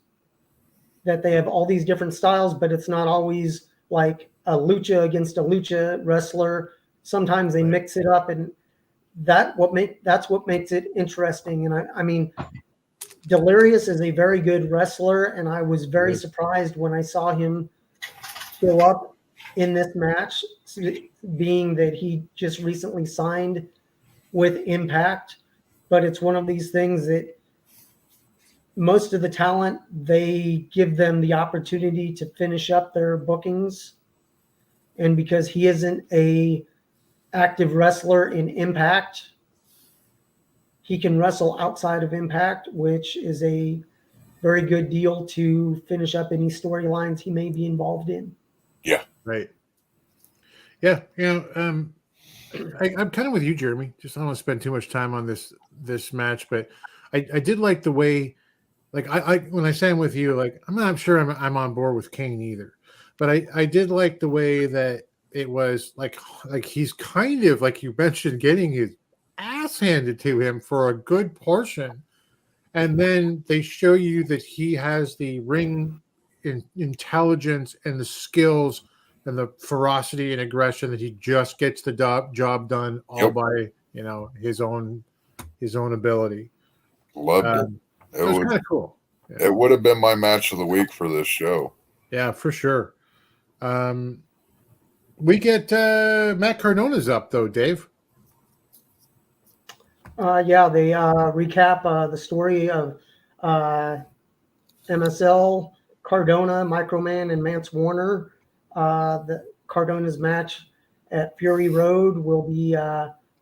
that they have all these different styles, but it's not always like a lucha against a lucha wrestler. Sometimes they mix it up, and that's what makes it interesting. And I mean, Delirious is a very good wrestler, and I was very surprised when I saw him show up in this match, being that he just recently signed with Impact. But it's one of these things that most of the talent, they give them the opportunity to finish up their bookings. And because he isn't a active wrestler in Impact, he can wrestle outside of Impact, which is a very good deal to finish up any storylines he may be involved in. Yeah. Right. Yeah. I'm kind of with you, Jeremy. Just I don't want to spend too much time on this match, but I did like the way, like I when I say I'm with you, like I'm not sure I'm on board with Kane either, but I did like the way that it was like he's kind of, like you mentioned, getting his ass handed to him for a good portion, and then they show you that he has the ring intelligence and the skills and the ferocity and aggression that he just gets the job done all by his own ability. Loved it. It was kind of cool. Yeah. It would have been my match of the week for this show. Yeah, for sure. We get Matt Cardona's up though, Dave. Yeah, they recap the story of MSL, Cardona, Microman, and Mance Warner. The Cardona's match at Fury Road will be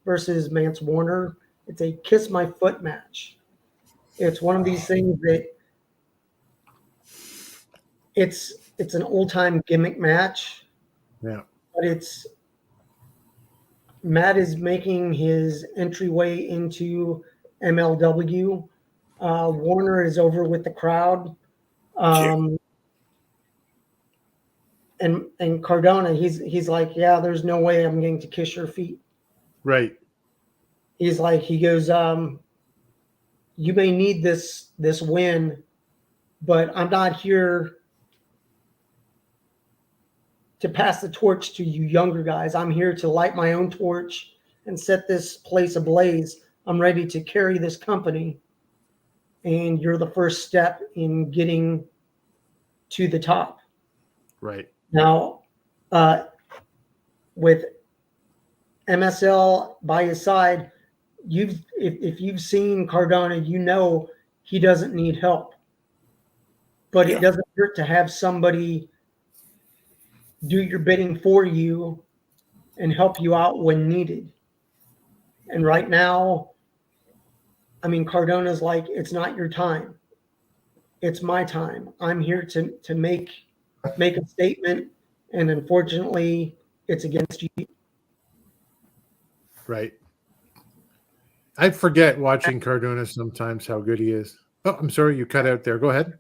versus Mance Warner. It's a kiss my foot match. It's one of these things that it's an old time gimmick match. Yeah, but Matt is making his entryway into MLW. Warner is over with the crowd. And Cardona, he's like, yeah, there's no way I'm going to kiss your feet. Right. He goes, you may need this win, but I'm not here to pass the torch to you younger guys. I'm here to light my own torch and set this place ablaze. I'm ready to carry this company, and you're the first step in getting to the top. Right. Now, with MSL by his side, if you've seen Cardona, you know he doesn't need help. But it doesn't hurt to have somebody do your bidding for you and help you out when needed. And right now, I mean, Cardona's like, it's not your time. It's my time. I'm here to make a statement, and unfortunately, it's against you. Right. I forget watching Cardona sometimes how good he is. Oh, I'm sorry, you cut out there. Go ahead.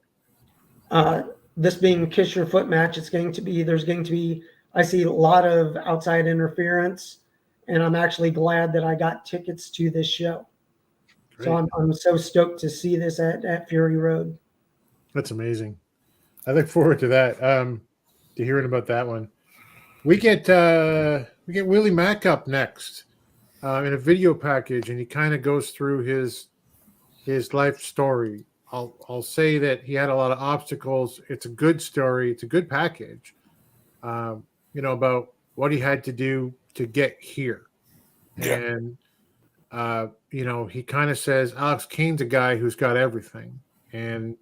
This being a kiss your foot match, there's going to be, I see a lot of outside interference, and I'm actually glad that I got tickets to this show. Great. So I'm so stoked to see this at Fury Road. That's amazing. I look forward to that. To hearing about that one. We get Willie Mack up next in a video package, and he kind of goes through his life story. I'll say that he had a lot of obstacles. It's a good story. It's a good package. About what he had to do to get here. Yeah. And, he kind of says Alex Kane's a guy who's got everything and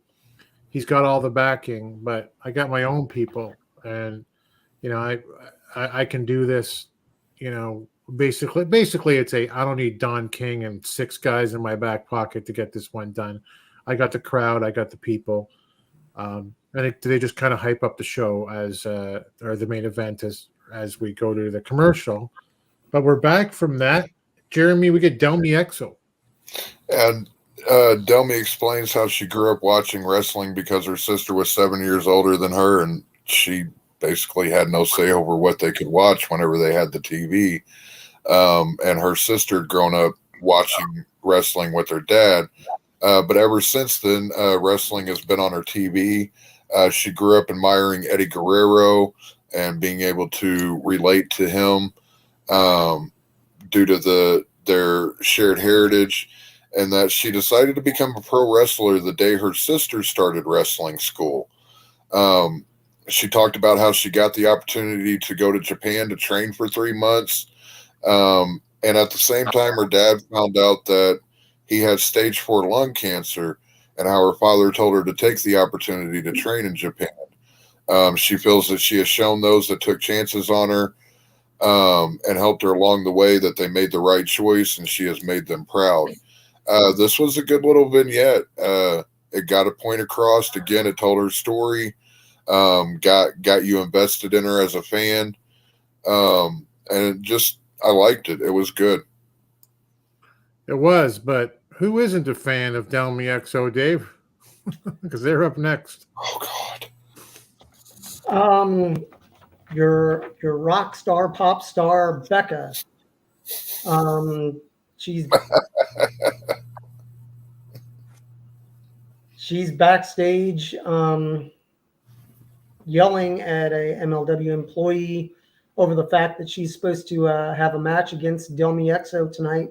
he's got all the backing, but I got my own people and, I can do this, basically it's I don't need Don King and 6 guys in my back pocket to get this one done. I got the crowd, I got the people. And they just kind of hype up the show or the main event as we go to the commercial. But we're back from that. Jeremy, we get Delmy Exo. And Delmy explains how she grew up watching wrestling because her sister was 7 years older than her, and she basically had no say over what they could watch whenever they had the TV. And her sister had grown up watching wrestling with her dad. But ever since then, wrestling has been on her TV. She grew up admiring Eddie Guerrero and being able to relate to him due to their shared heritage, and that she decided to become a pro wrestler the day her sister started wrestling school. She talked about how she got the opportunity to go to Japan to train for 3 months. And at the same time, her dad found out that he had stage 4 lung cancer, and how her father told her to take the opportunity to train in Japan. She feels that she has shown those that took chances on her and helped her along the way that they made the right choice, and she has made them proud. This was a good little vignette. It got a point across. Again, it told her story, got you invested in her as a fan, and I liked it. It was good. It was, but who isn't a fan of Delmy Exo, Dave? Because they're up next. Oh, God. Your rock star, pop star, Becca. She's backstage yelling at a MLW employee over the fact that she's supposed to have a match against Delmy Exo tonight.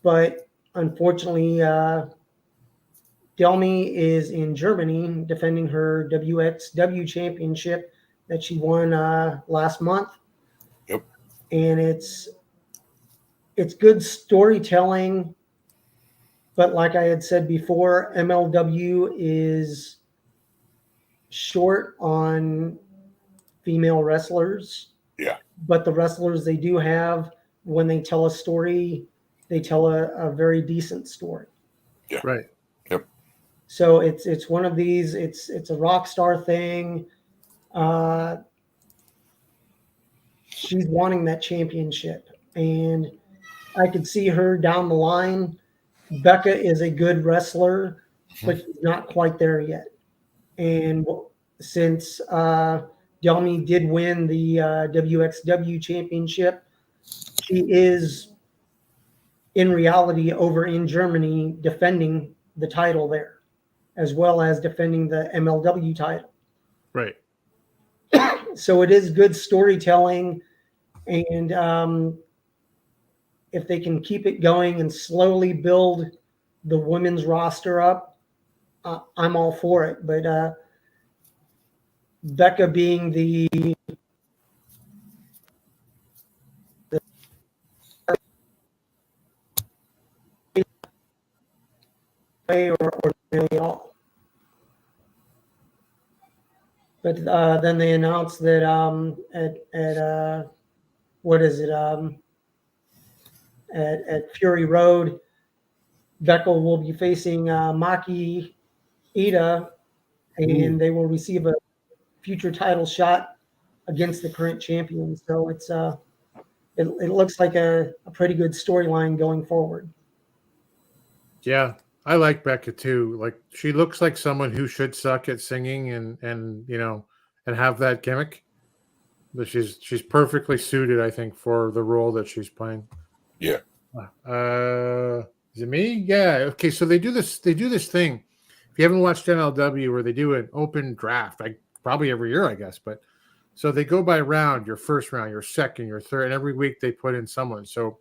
But unfortunately, Delmy is in Germany defending her WXW championship that she won last month. Yep. And it's good storytelling, but like I had said before, MLW is short on female wrestlers. Yeah. But the wrestlers they do have, when they tell a story, they tell a very decent story. Yeah. Right. Yep. So it's one of these. It's a rock star thing. She's wanting that championship, and I could see her down the line. Becca is a good wrestler, but she's not quite there yet. And since Delmy did win the WXW championship, she is in reality over in Germany defending the title there, as well as defending the MLW title. Right. So it is good storytelling, and if they can keep it going and slowly build the women's roster up, I'm all for it. But Becca being the way or really all. But then they announced that at what is it? At Fury Road, Becca will be facing Maki Ida, and they will receive a future title shot against the current champion. So it's it looks like a pretty good storyline going forward. Yeah, I like Becca too. Like, she looks like someone who should suck at singing and have that gimmick. But she's perfectly suited, I think, for the role that she's playing. Yeah. Is it me? Yeah. Okay. So they do this thing. If you haven't watched MLW, where they do an open draft, like probably every year, I guess. But so they go by round, your first round, your second, your third, and every week they put in someone. So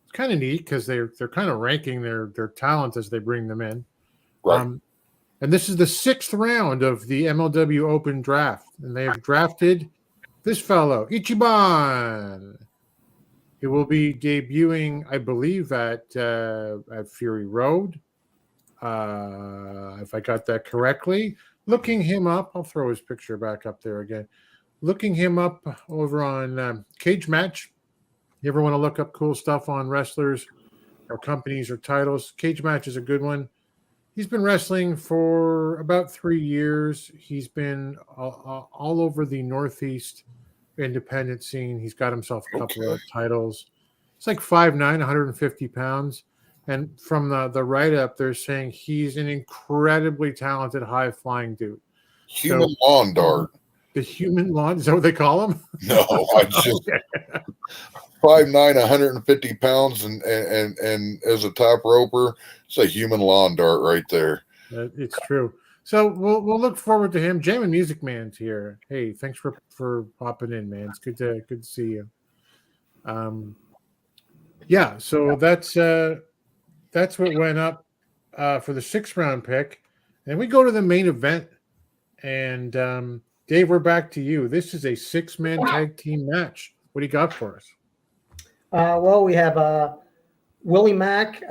it's kind of neat because they're kind of ranking their talent as they bring them in. Right. And this is the 6th round of the MLW Open Draft, and they have drafted this fellow, Ichiban. He will be debuting, I believe, at Fury Road. If I got that correctly. Looking him up, I'll throw his picture back up there again. Looking him up over on Cage Match. You ever want to look up cool stuff on wrestlers or companies or titles? Cage Match is a good one. He's been wrestling for about 3 years. He's been all over the Northeast independent scene. He's got himself a couple of titles. It's like 5'9", 150 pounds. And from the write-up, they're saying he's an incredibly talented, high-flying dude. Human lawn dart. The human lawn? Is that what they call him? No, I just 5'9", 150 pounds, and as a top roper, it's a human lawn dart right there. It's true. So we'll look forward to him. Jammin' Music Man's here. Hey, thanks for popping in, man. It's good to see you. Yeah. So that's what went up for the 6th round pick. And we go to the main event. And Dave, we're back to you. This is a 6-man tag team match. What do you got for us? Well, we have Willie Mack,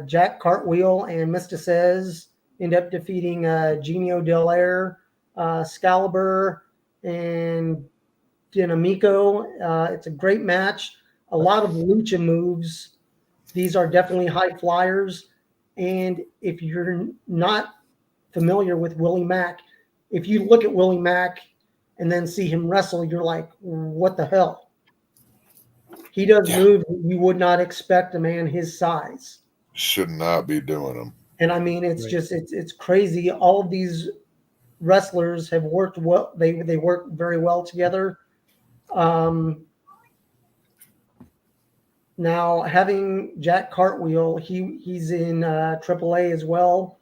Jack Cartwheel, and Mr. Says end up defeating Genio Del Air, Excalibur, and Dinamico. It's a great match. A lot of lucha moves. These are definitely high flyers. And if you're not familiar with Willie Mack, if you look at Willie Mack and then see him wrestle, you're like, what the hell? He does moves you would not expect a man his size. Should not be doing them. And I mean, it's just, it's crazy. All of these wrestlers have worked well. They work very well together. Now, having Jack Cartwheel, he's in AAA as well,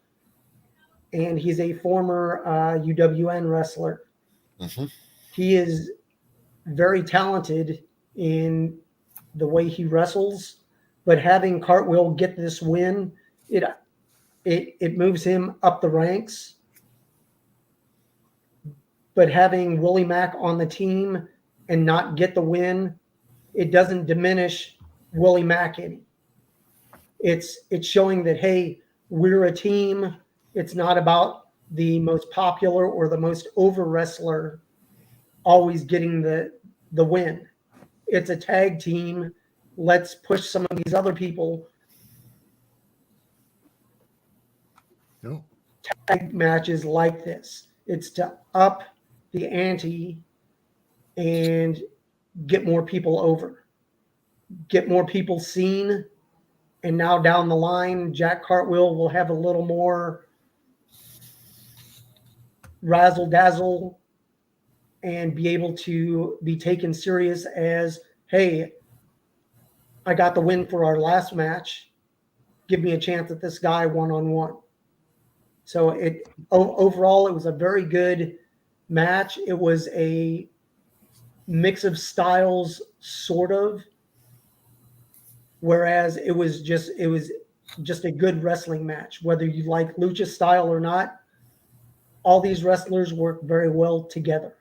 and he's a former UWN wrestler. Mm-hmm. He is very talented in the way he wrestles, but having Cartwheel get this win, it moves him up the ranks. But having Willie Mack on the team and not get the win, it doesn't diminish Willie Mack any. It's showing that, hey, we're a team. It's not about the most popular or the most over wrestler always getting the win. It's a tag team. Let's push some of these other people. No. Tag matches like this. It's to up the ante and get more people over. Get more people seen, and now down the line, Jack Cartwheel will have a little more razzle dazzle and be able to be taken serious as, hey, I got the win for our last match. Give me a chance at this guy one-on-one. So overall, it was a very good match. It was a mix of styles, sort of. Whereas it was just a good wrestling match. Whether you like lucha style or not, all these wrestlers work very well together.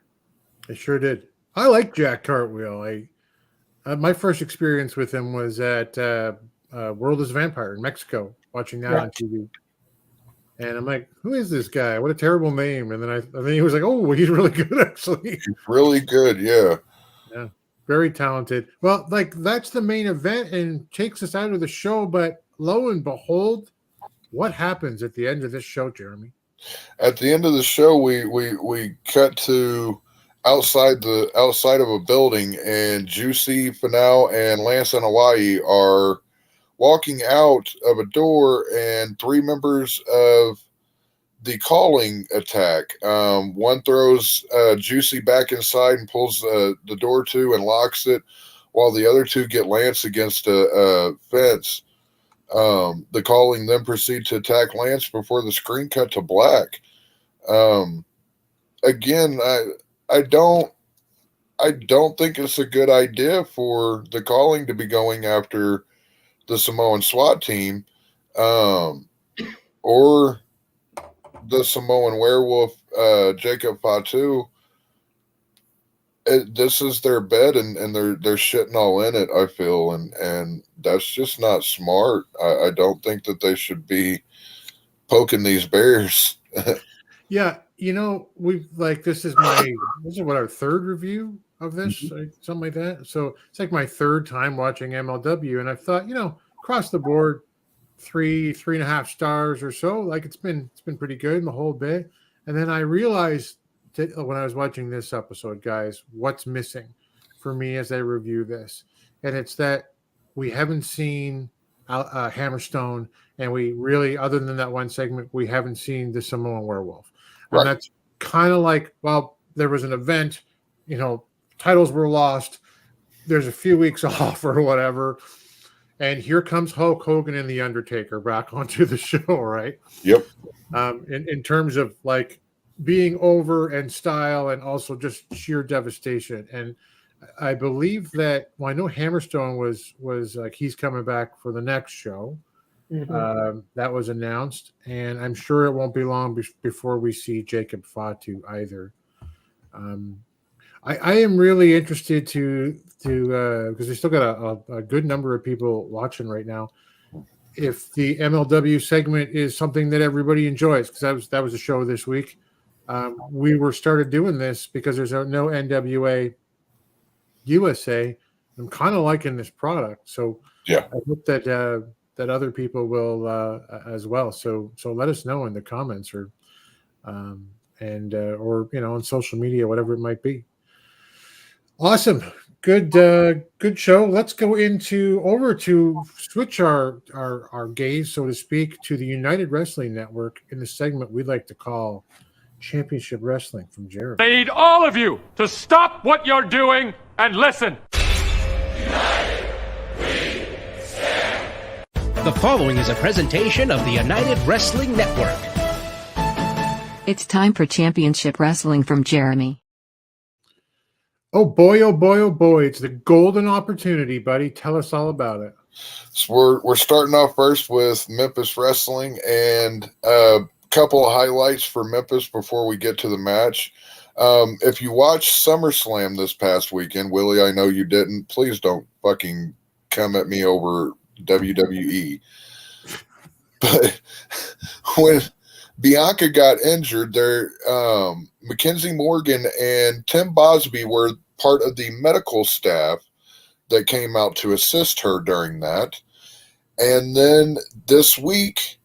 They sure did. I like Jack Cartwheel. My first experience with him was at World is Vampire in Mexico, watching that on TV. And I'm like, who is this guy? What a terrible name. And then he was like, oh, he's really good, actually. He's really good, yeah. Yeah. Very talented. Well, that's the main event and takes us out of the show. But lo and behold, what happens at the end of this show, Jeremy? At the end of the show, we cut to outside of a building, and Juicy Finau and Lance and Hawaii are walking out of a door, and 3 members of the calling attack. One throws Juicy back inside and pulls the door to and locks it, while the other 2 get Lance against a fence. The calling then proceed to attack Lance before the screen cut to black. Again, I don't think it's a good idea for the calling to be going after the Samoan SWAT team, or the Samoan werewolf, Jacob Fatu. this is their bed, and they're shitting all in it, I feel, and that's just not smart. I don't think that they should be poking these bears. Yeah, we've this is what our third review of this, something like that. So it's like my third time watching MLW, and I thought, across the board, 3.5 stars or so. Like it's been pretty good in the whole bit. And then I realized that when I was watching this episode, guys, what's missing for me as I review this, and it's that we haven't seen Hammerstone, and we really, other than that one segment, we haven't seen the Samoan Werewolf. And that's kind of like, well, there was an event, titles were lost. There's a few weeks off or whatever. And here comes Hulk Hogan and The Undertaker back onto the show, right? Yep. In terms of like being over and style and also just sheer devastation. And I believe that, I know Hammerstone was like, he's coming back for the next show. That was announced, and I'm sure it won't be long before we see Jacob Fatu either. I am really interested to because we still got a good number of people watching right now. If the MLW segment is something that everybody enjoys, because that was a show this week. We were started doing this because there's no NWA USA. I'm kind of liking this product, so yeah, I hope that other people will as well. So let us know in the comments or on social media, whatever it might be. Awesome. Good show. Let's go over to switch our gaze, so to speak, to the United Wrestling Network in the segment we'd like to call Championship Wrestling from Jeremy. I need all of you to stop what you're doing and listen. The following is a presentation of the United Wrestling Network. It's time for Championship Wrestling from Jeremy. Oh boy, oh boy, oh boy. It's the golden opportunity, buddy. Tell us all about it. So we're starting off first with Memphis Wrestling and a couple of highlights for Memphis before we get to the match. If you watched SummerSlam this past weekend, Willie, I know you didn't. Please don't fucking come at me over WWE. But when Bianca got injured, Mackenzie Morgan and Tim Bosby were part of the medical staff that came out to assist her during that. And then this week,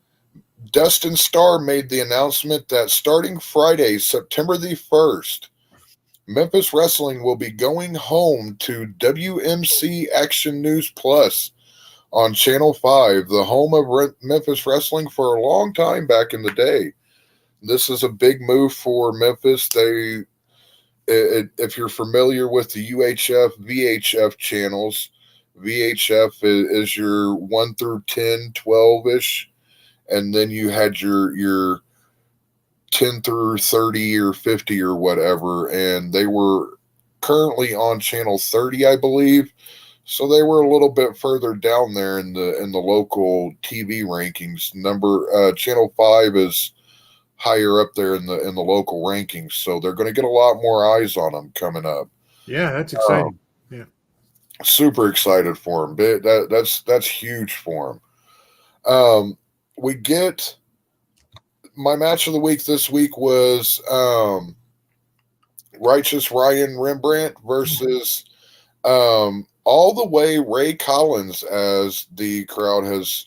Dustin Starr made the announcement that starting Friday, September the 1st, Memphis Wrestling will be going home to WMC Action News Plus on Channel 5, the home of Memphis Wrestling for a long time back in the day. This is a big move for Memphis. If you're familiar with the UHF, VHF channels, VHF is your 1 through 10, 12-ish, and then you had your 10 through 30 or 50 or whatever, and they were currently on Channel 30, I believe. So they were a little bit further down there in the local TV rankings. Channel 5 is higher up there in the local rankings, so they're going to get a lot more eyes on them coming up. Yeah, that's exciting. Yeah, super excited for them. That's huge for them. We get my match of the week this week was Righteous Ryan Rembrandt versus all the way Ray Collins, as the crowd has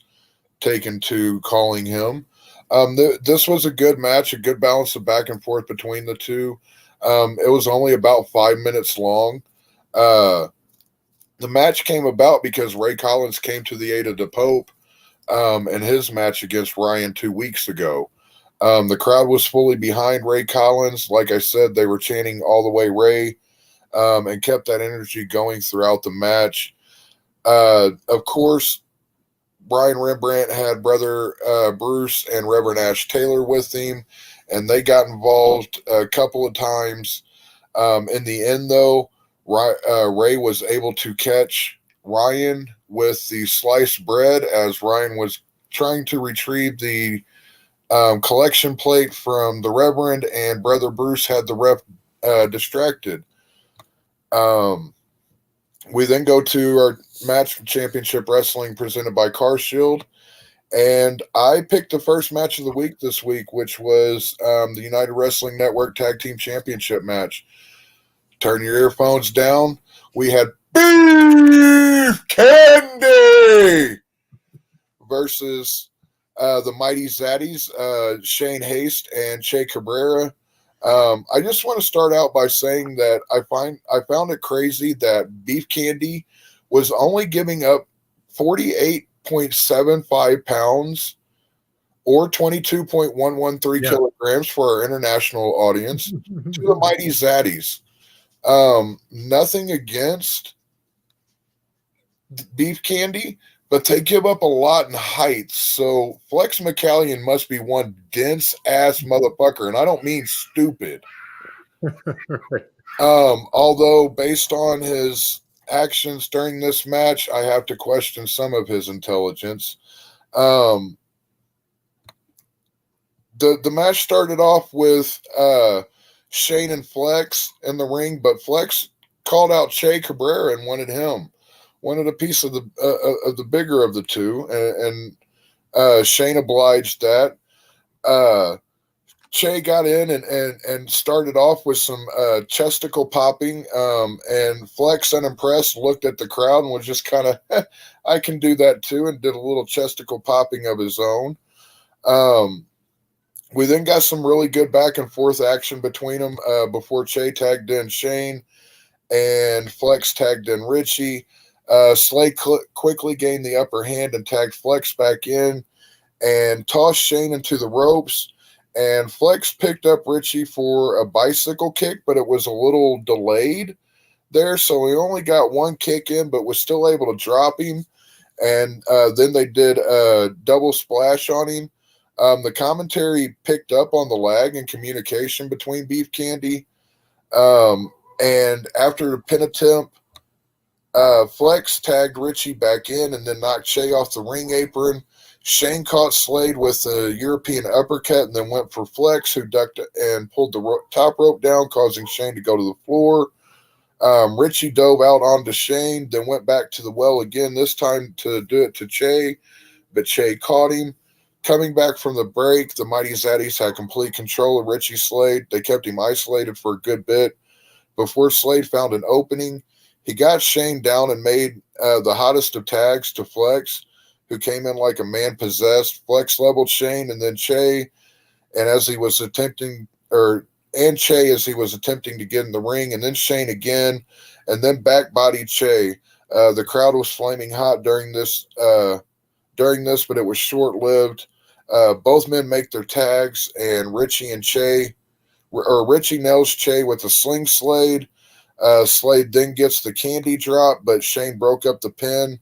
taken to calling him. This was a good match, a good balance of back and forth between the two. It was only about 5 minutes long. The match came about because Ray Collins came to the aid of the Pope in his match against Ryan 2 weeks ago. The crowd was fully behind Ray Collins. Like I said, they were chanting all the way Ray, and kept that energy going throughout the match. Of course, Brian Rembrandt had Brother Bruce and Reverend Ash Taylor with him, and they got involved a couple of times. In the end, though, Ray was able to catch Ryan with the sliced bread as Ryan was trying to retrieve the collection plate from the Reverend, and Brother Bruce had the ref distracted. We then go to our match for Championship Wrestling presented by Car Shield. And I picked the first match of the week this week, which was the United Wrestling Network Tag Team Championship match. Turn your earphones down. We had Beef Candy versus the Mighty Zaddies, Shane Haste and Che Cabrera. I just want to start out by saying that I found it crazy that Beef Candy was only giving up 48.75 pounds or 22.113 kilograms for our international audience to the Mighty Zaddies. Nothing against Beef Candy, but they give up a lot in height. So Flex McCallion must be one dense ass motherfucker, and I don't mean stupid. Although based on his actions during this match, I have to question some of his intelligence. The match started off with Shane and Flex in the ring, but Flex called out Che Cabrera and wanted a piece of the bigger of the two, and Shane obliged that. Che got in and started off with some chesticle popping, and Flex, unimpressed, looked at the crowd and was just kind of, I can do that too, and did a little chesticle popping of his own. We then got some really good back and forth action between them before Che tagged in Shane and Flex tagged in Richie. Slade quickly gained the upper hand and tagged Flex back in and tossed Shane into the ropes. And Flex picked up Richie for a bicycle kick, but it was a little delayed there. So he only got one kick in, but was still able to drop him. And then they did a double splash on him. The commentary picked up on the lag in communication between Beef Candy. And after the pin attempt, Flex tagged Richie back in and then knocked Che off the ring apron. Shane caught Slade with a European uppercut and then went for Flex, who ducked and pulled the top rope down, causing Shane to go to the floor. Richie dove out onto Shane, then went back to the well again, this time to do it to Che, but Che caught him. Coming back from the break, the Mighty Zaddies had complete control of Richie Slade. They kept him isolated for a good bit before Slade found an opening. He got Shane down and made the hottest of tags to Flex, who came in like a man possessed. Flex leveled Shane and then Che, and as he was attempting to get in the ring, and then Shane again, and then back bodied Che. The crowd was flaming hot during this, but it was short lived. Both men make their tags, and Richie nails Che with a sling Slade. Slade then gets the candy drop, but Shane broke up the pin.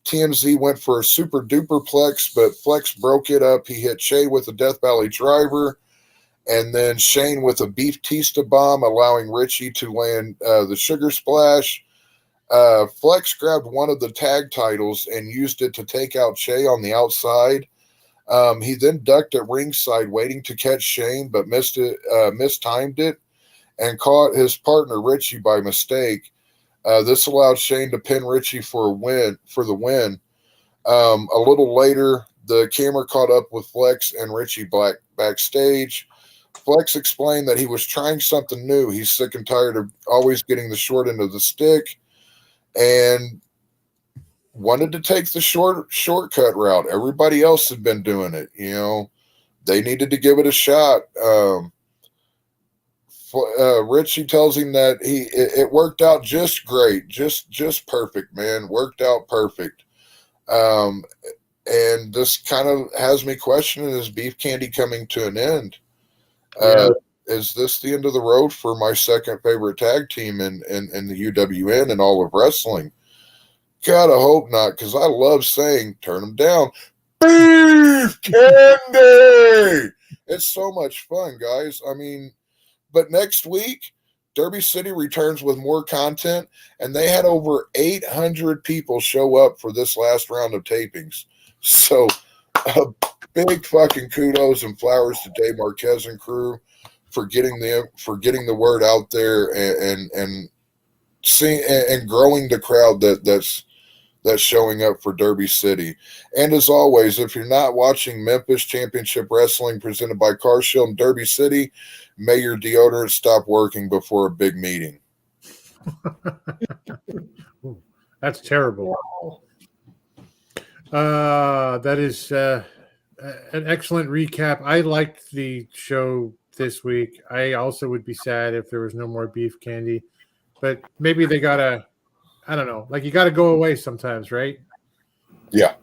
TMZ went for a super duper plex, but Flex broke it up. He hit Che with a Death Valley driver, and then Shane with a Beef Tista bomb, allowing Richie to land the sugar splash. Flex grabbed one of the tag titles and used it to take out Che on the outside. He then ducked at ringside, waiting to catch Shane, but mistimed it and caught his partner Richie by mistake. This allowed Shane to pin Richie for the win. A little later, the camera caught up with Flex and Richie backstage. Flex explained that he was trying something new. He's sick and tired of always getting the short end of the stick and wanted to take the shortcut route. Everybody else had been doing it. They needed to give it a shot. Richie tells him that it worked out just great, just perfect, man. Worked out perfect. And this kind of has me questioning, is Beef Candy coming to an end? Is this the end of the road for my second favorite tag team in the UWN and all of wrestling? Gotta hope not, because I love saying, turn them down. Beef Candy! It's so much fun, guys. But next week, Derby City returns with more content, and they had over 800 people show up for this last round of tapings. So a big fucking kudos and flowers to Dave Marquez and crew for getting the word out there and seeing and growing the crowd that's showing up for Derby City. And as always, if you're not watching Memphis Championship Wrestling presented by Car Shield in Derby City, may your deodorant stop working before a big meeting. Ooh, that's terrible. That is an excellent recap. I liked the show this week. I also would be sad if there was no more beef candy, but maybe they gotta, I don't know, like you gotta go away sometimes, right? Yeah.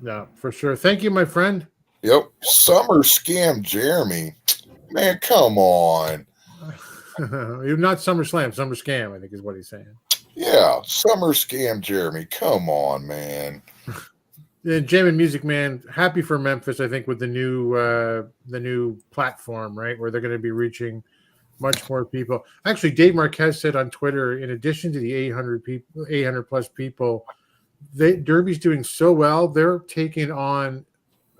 No, for sure. Thank you, my friend. Yep. Summer Scam Jeremy. Man, come on. You're not SummerSlam, Summer Scam, I think is what he's saying. Yeah, Summer Scam Jeremy. Come on, man. Yeah, Jam and Music Man, happy for Memphis, I think, with the new platform, right? Where they're going to be reaching much more people. Actually, Dave Marquez said on Twitter, in addition to the 800 plus people, Derby's doing so well, they're taking on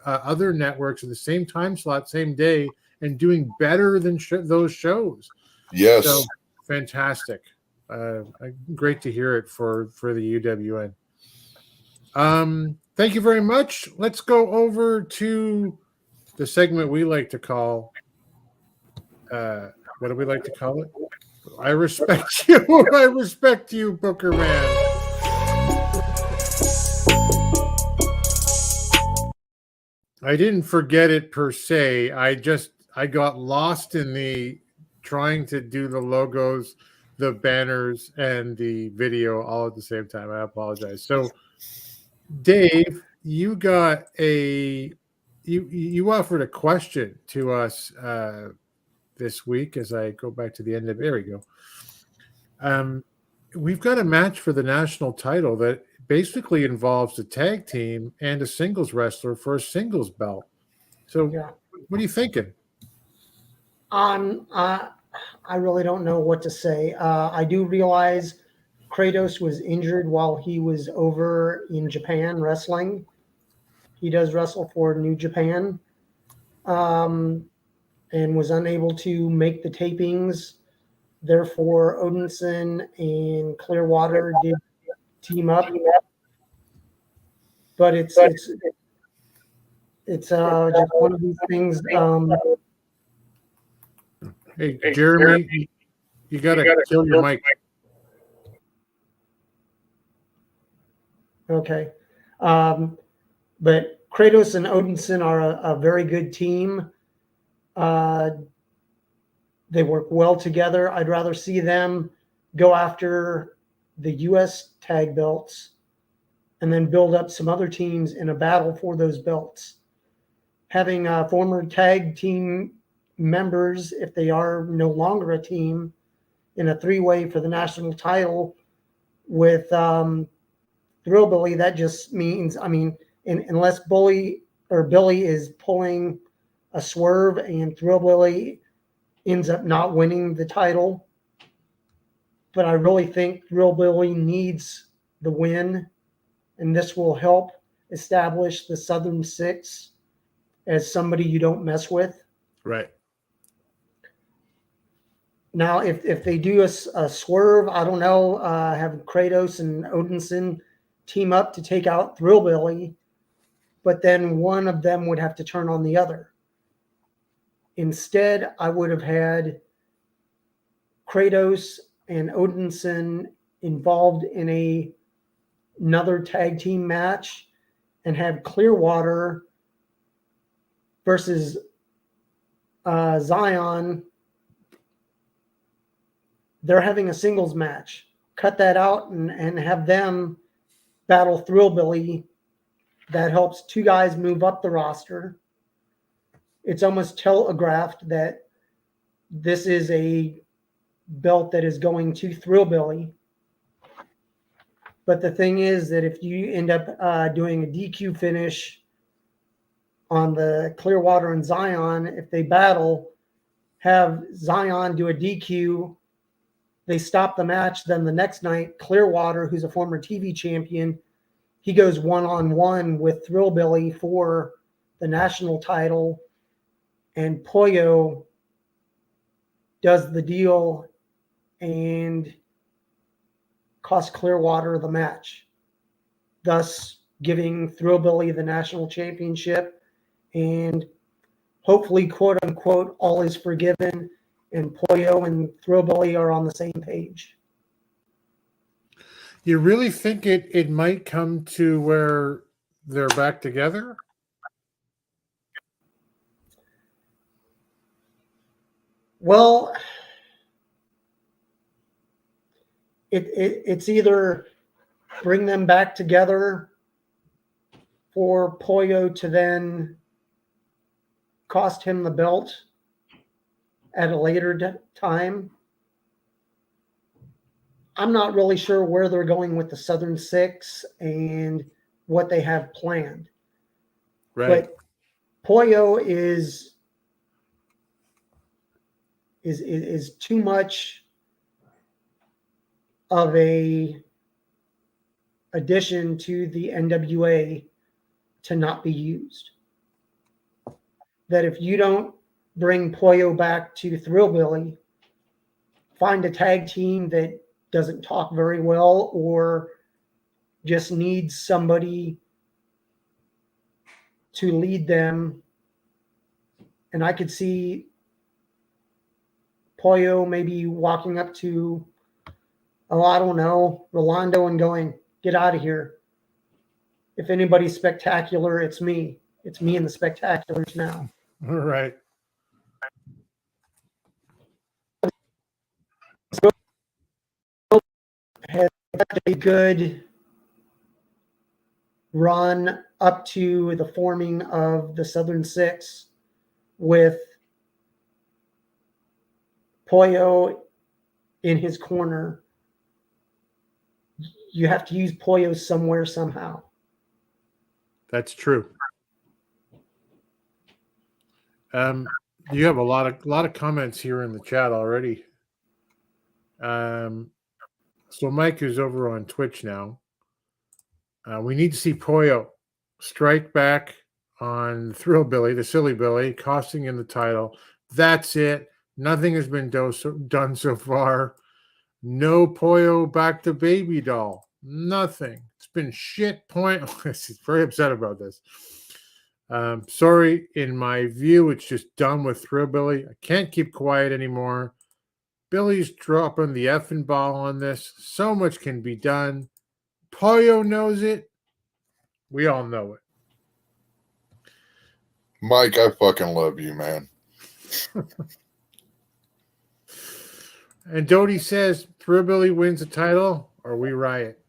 other networks in the same time slot, same day, and doing better than those shows. Yes. So, fantastic. Great to hear it for the UWN. Thank you very much. Let's go over to the segment we like to call, what do we like to call it? I respect you. I respect you, Booker Man. I didn't forget it per se. I got lost in the trying to do the logos, the banners, and the video all at the same time. I apologize. So, Dave, you got you offered a question to us this week. As I go back to the end of, there we go. We've got a match for the national title that basically involves a tag team and a singles wrestler for a singles belt. So, what are you thinking? I really don't know what to say. I do realize Kratos was injured while he was over in Japan wrestling. He does wrestle for New Japan, and was unable to make the tapings. Therefore, Odinson and Clearwater did team up. But it's just one of these things. Hey, Jeremy, you got to kill your mic. Okay. But Kratos and Odinson are a very good team. They work well together. I'd rather see them go after the U.S. tag belts and then build up some other teams in a battle for those belts. Having former tag team members, if they are no longer a team, in a three-way for the national title with Thrillbilly, that just means, unless Billy is pulling a swerve and Thrillbilly ends up not winning the title. But I really think Thrillbilly needs the win, and this will help establish the Southern Six as somebody you don't mess with. Right. Now, if they do a swerve, I don't know, have Kratos and Odinson team up to take out Thrillbilly, but then one of them would have to turn on the other. Instead, I would have had Kratos and Odinson involved in another tag team match and have Clearwater versus Zion. They're having a singles match. Cut that out and have them battle Thrillbilly. That helps two guys move up the roster. It's almost telegraphed that this is a belt that is going to Thrillbilly. But the thing is that if you end up doing a DQ finish on the Clearwater and Zion, if they battle, have Zion do a DQ, they stop the match. Then the next night, Clearwater, who's a former TV champion, he goes one-on-one with Thrillbilly for the national title, and Pollo does the deal and cost Clearwater the match, thus giving Thrillbilly the national championship, and hopefully, quote unquote, all is forgiven, and Pollo and Thrillbilly are on the same page. You really think it might come to where they're back together? Well, it's either bring them back together for Pollo to then cost him the belt at a later time. I'm not really sure where they're going with the Southern Six and what they have planned. Right. But Pollo is too much of a addition to the NWA to not be used. That if you don't bring Pollo back to Thrillbilly, find a tag team that doesn't talk very well or just needs somebody to lead them. And I could see Pollo maybe walking up to, I don't know, Rolando and going, get out of here. If anybody's spectacular, it's me. It's me and the Spectaculars now. All right. Had a good run up to the forming of the Southern Six with Pollo in his corner. You have to use Pollo somewhere, somehow. That's true. You have a lot of comments here in the chat already. So Mike is over on Twitch now. We need to see Pollo strike back on Thrillbilly, the Silly Billy, costing him the title. That's it. Nothing has been done so far. No Pollo back to Baby Doll. Nothing. It's been shit pointless. He's very upset about this. Sorry, in my view, it's just done with Thrillbilly. I can't keep quiet anymore. Billy's dropping the effing ball on this. So much can be done. Pollo knows it. We all know it. Mike, I fucking love you, man. And Dodie says, Thrillbilly wins the title or we riot.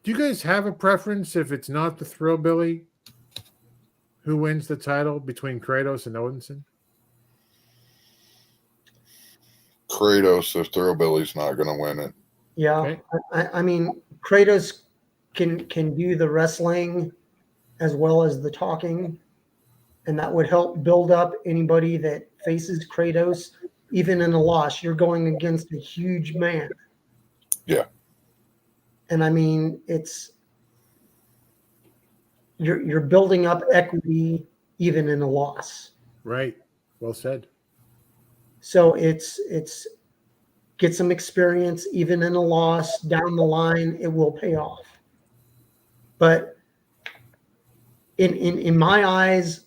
Do you guys have a preference if it's not the Thrillbilly who wins the title between Kratos and Odinson? Kratos, if Thrillbilly's not going to win it. Yeah, okay. I mean, Kratos can do the wrestling as well as the talking, and that would help build up anybody that faces Kratos. Even in a loss, you're going against a huge man. Yeah. And I mean, you're building up equity even in a loss. Right. Well said. So it's get some experience even in a loss. Down the line, it will pay off. But in my eyes,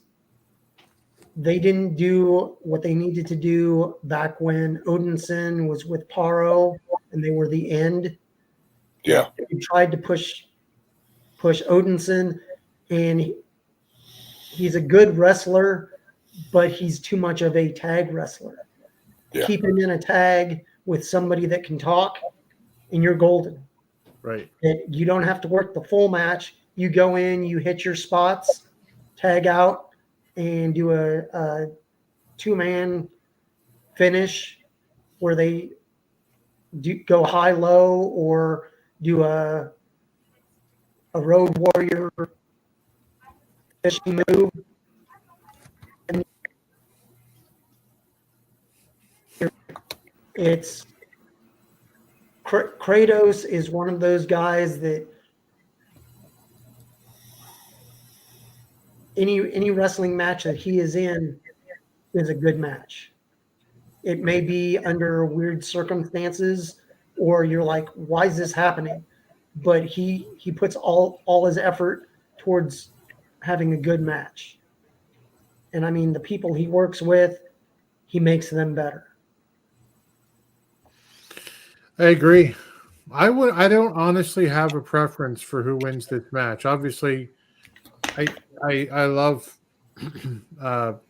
they didn't do what they needed to do back when Odinson was with Paro and they were the end. Yeah. They tried to push Odinson, and he's a good wrestler, but he's too much of a tag wrestler. Yeah. Keep him in a tag with somebody that can talk, and you're golden. Right. And you don't have to work the full match. You go in, you hit your spots, tag out, and do a two-man finish where they go high-low or do a Road Warrior finishing move. And it's Kratos is one of those guys that any wrestling match that he is in is a good match. It may be under weird circumstances, or you're like, why is this happening? But he puts all his effort towards having a good match. And I mean, the people he works with, he makes them better. I agree. I don't honestly have a preference for who wins this match. Obviously, I love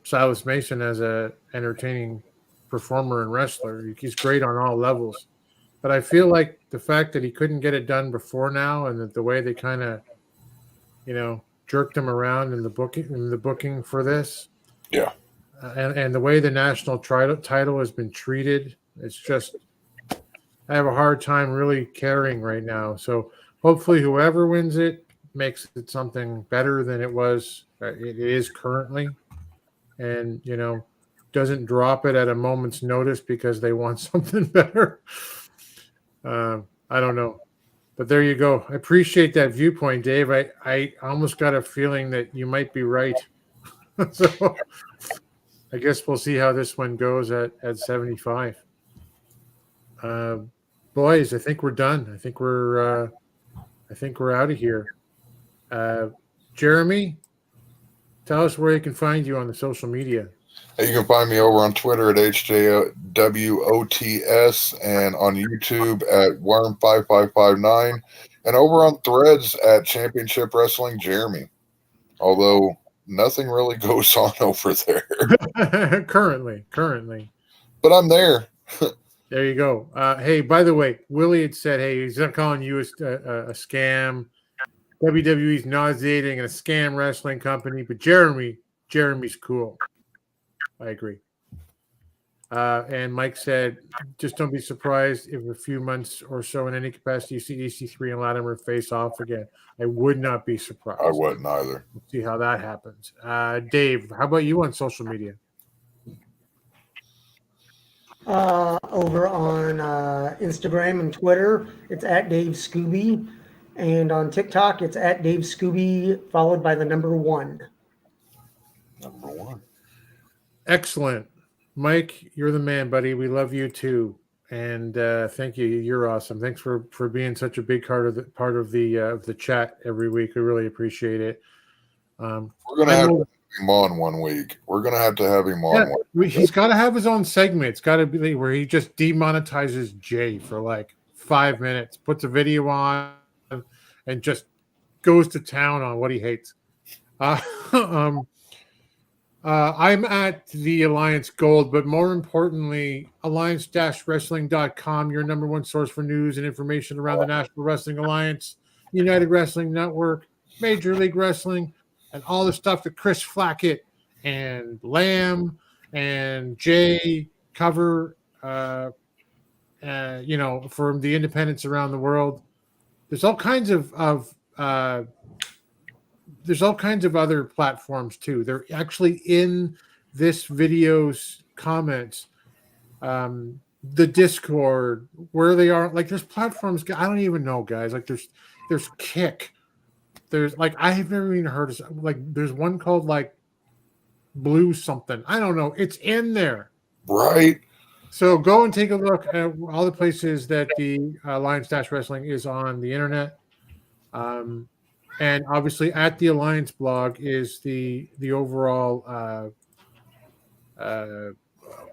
Silas Mason as a entertaining performer and wrestler. He's great on all levels. But I feel like the fact that he couldn't get it done before now, and that the way they kind of, jerked him around in the booking for this, and the way the national title has been treated, it's just, I have a hard time really caring right now. So hopefully, whoever wins it makes it something better than it is currently, and doesn't drop it at a moment's notice because they want something better. I don't know, but there you go. I appreciate that viewpoint, Dave. I almost got a feeling that you might be right. So I guess we'll see how this one goes at 75. Boys, I think we're done. I think we're out of here. Jeremy, tell us where you can find you on the social media. You can find me over on Twitter at HJWOTS and on YouTube at Worm5559 and over on Threads at Championship Wrestling Jeremy. Although nothing really goes on over there. currently. But I'm there. There you go. Hey, by the way, Willie had said, hey, he's not calling you a scam. WWE's nauseating and a scam wrestling company, but Jeremy's cool. I agree. And Mike said, just don't be surprised if a few months or so in any capacity you see EC3 and Latimer face off again. I would not be surprised. I wouldn't either. We'll see how that happens. Dave, how about you on social media? Over on Instagram and Twitter, it's at Dave Scooby. And on TikTok, it's at Dave Scooby, followed by the number 1. Number 1. Excellent. Mike, you're the man, buddy. We love you too. And thank you. You're awesome. Thanks for being such a big part of the chat every week. We really appreciate it. We're gonna have to have him on one week. We're gonna have to have him on. Yeah, he's got to have his own segment. It's got to be where he just demonetizes Jay for like 5 minutes, puts a video on, and just goes to town on what he hates. I'm at the Alliance Gold, but more importantly, alliance-wrestling.com, your number one source for news and information around the National Wrestling Alliance, United Wrestling Network, Major League Wrestling, and all the stuff that Chris Flackett and Lamb and Jay cover, from the independents around the world. There's all kinds of other platforms too. They're actually in this video's comments, the Discord, where they are. Like there's platforms. I don't even know, guys. Like there's Kick. There's like I have never even heard of. Like there's one called like Blue something. I don't know. It's in there, right? So go and take a look at all the places that the Alliance-Wrestling is on the internet. And obviously at the Alliance blog is the overall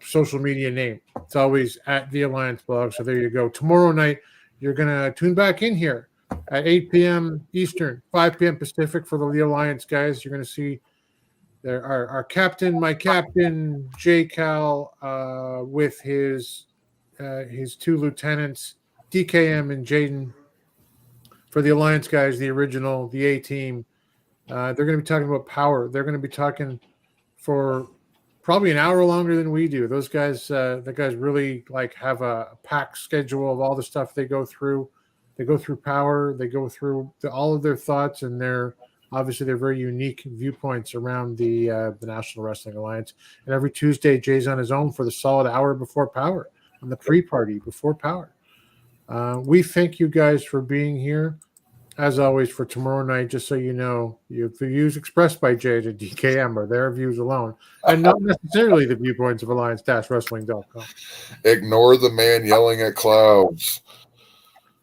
social media name. It's always at the Alliance blog. So there you go. Tomorrow night, you're going to tune back in here at 8 p.m. Eastern, 5 p.m. Pacific for the Alliance guys. You're going to see there our captain, my captain, J. Cal, with his 2 lieutenants, DKM and Jaden. For the Alliance guys, the original, the A-team, they're going to be talking about power. They're going to be talking for probably an hour longer than we do. Those guys, the guys really like have a packed schedule of all the stuff they go through. They go through power. They go through all of their thoughts and their very unique viewpoints around the National Wrestling Alliance. And every Tuesday, Jay's on his own for the solid hour before power, on the pre-party before power. We thank you guys for being here. as always, for tomorrow night, just so you know, the views expressed by Jay to DKM are their views alone, and not necessarily the viewpoints of Alliance-Wrestling.com. Ignore the man yelling at clouds.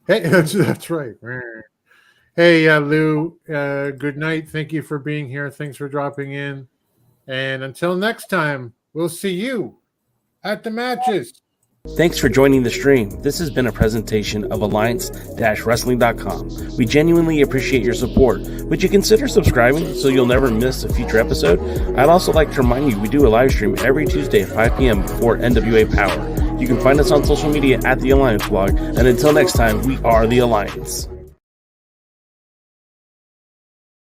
Hey, that's right. Hey, Lou, good night. Thank you for being here. Thanks for dropping in. And until next time, we'll see you at the matches. Thanks for joining the stream. This has been a presentation of Alliance-Wrestling.com. We genuinely appreciate your support. Would you consider subscribing so you'll never miss a future episode? I'd also like to remind you we do a live stream every Tuesday at 5 p.m. before NWA Power. You can find us on social media at The Alliance Blog. And until next time, we are The Alliance.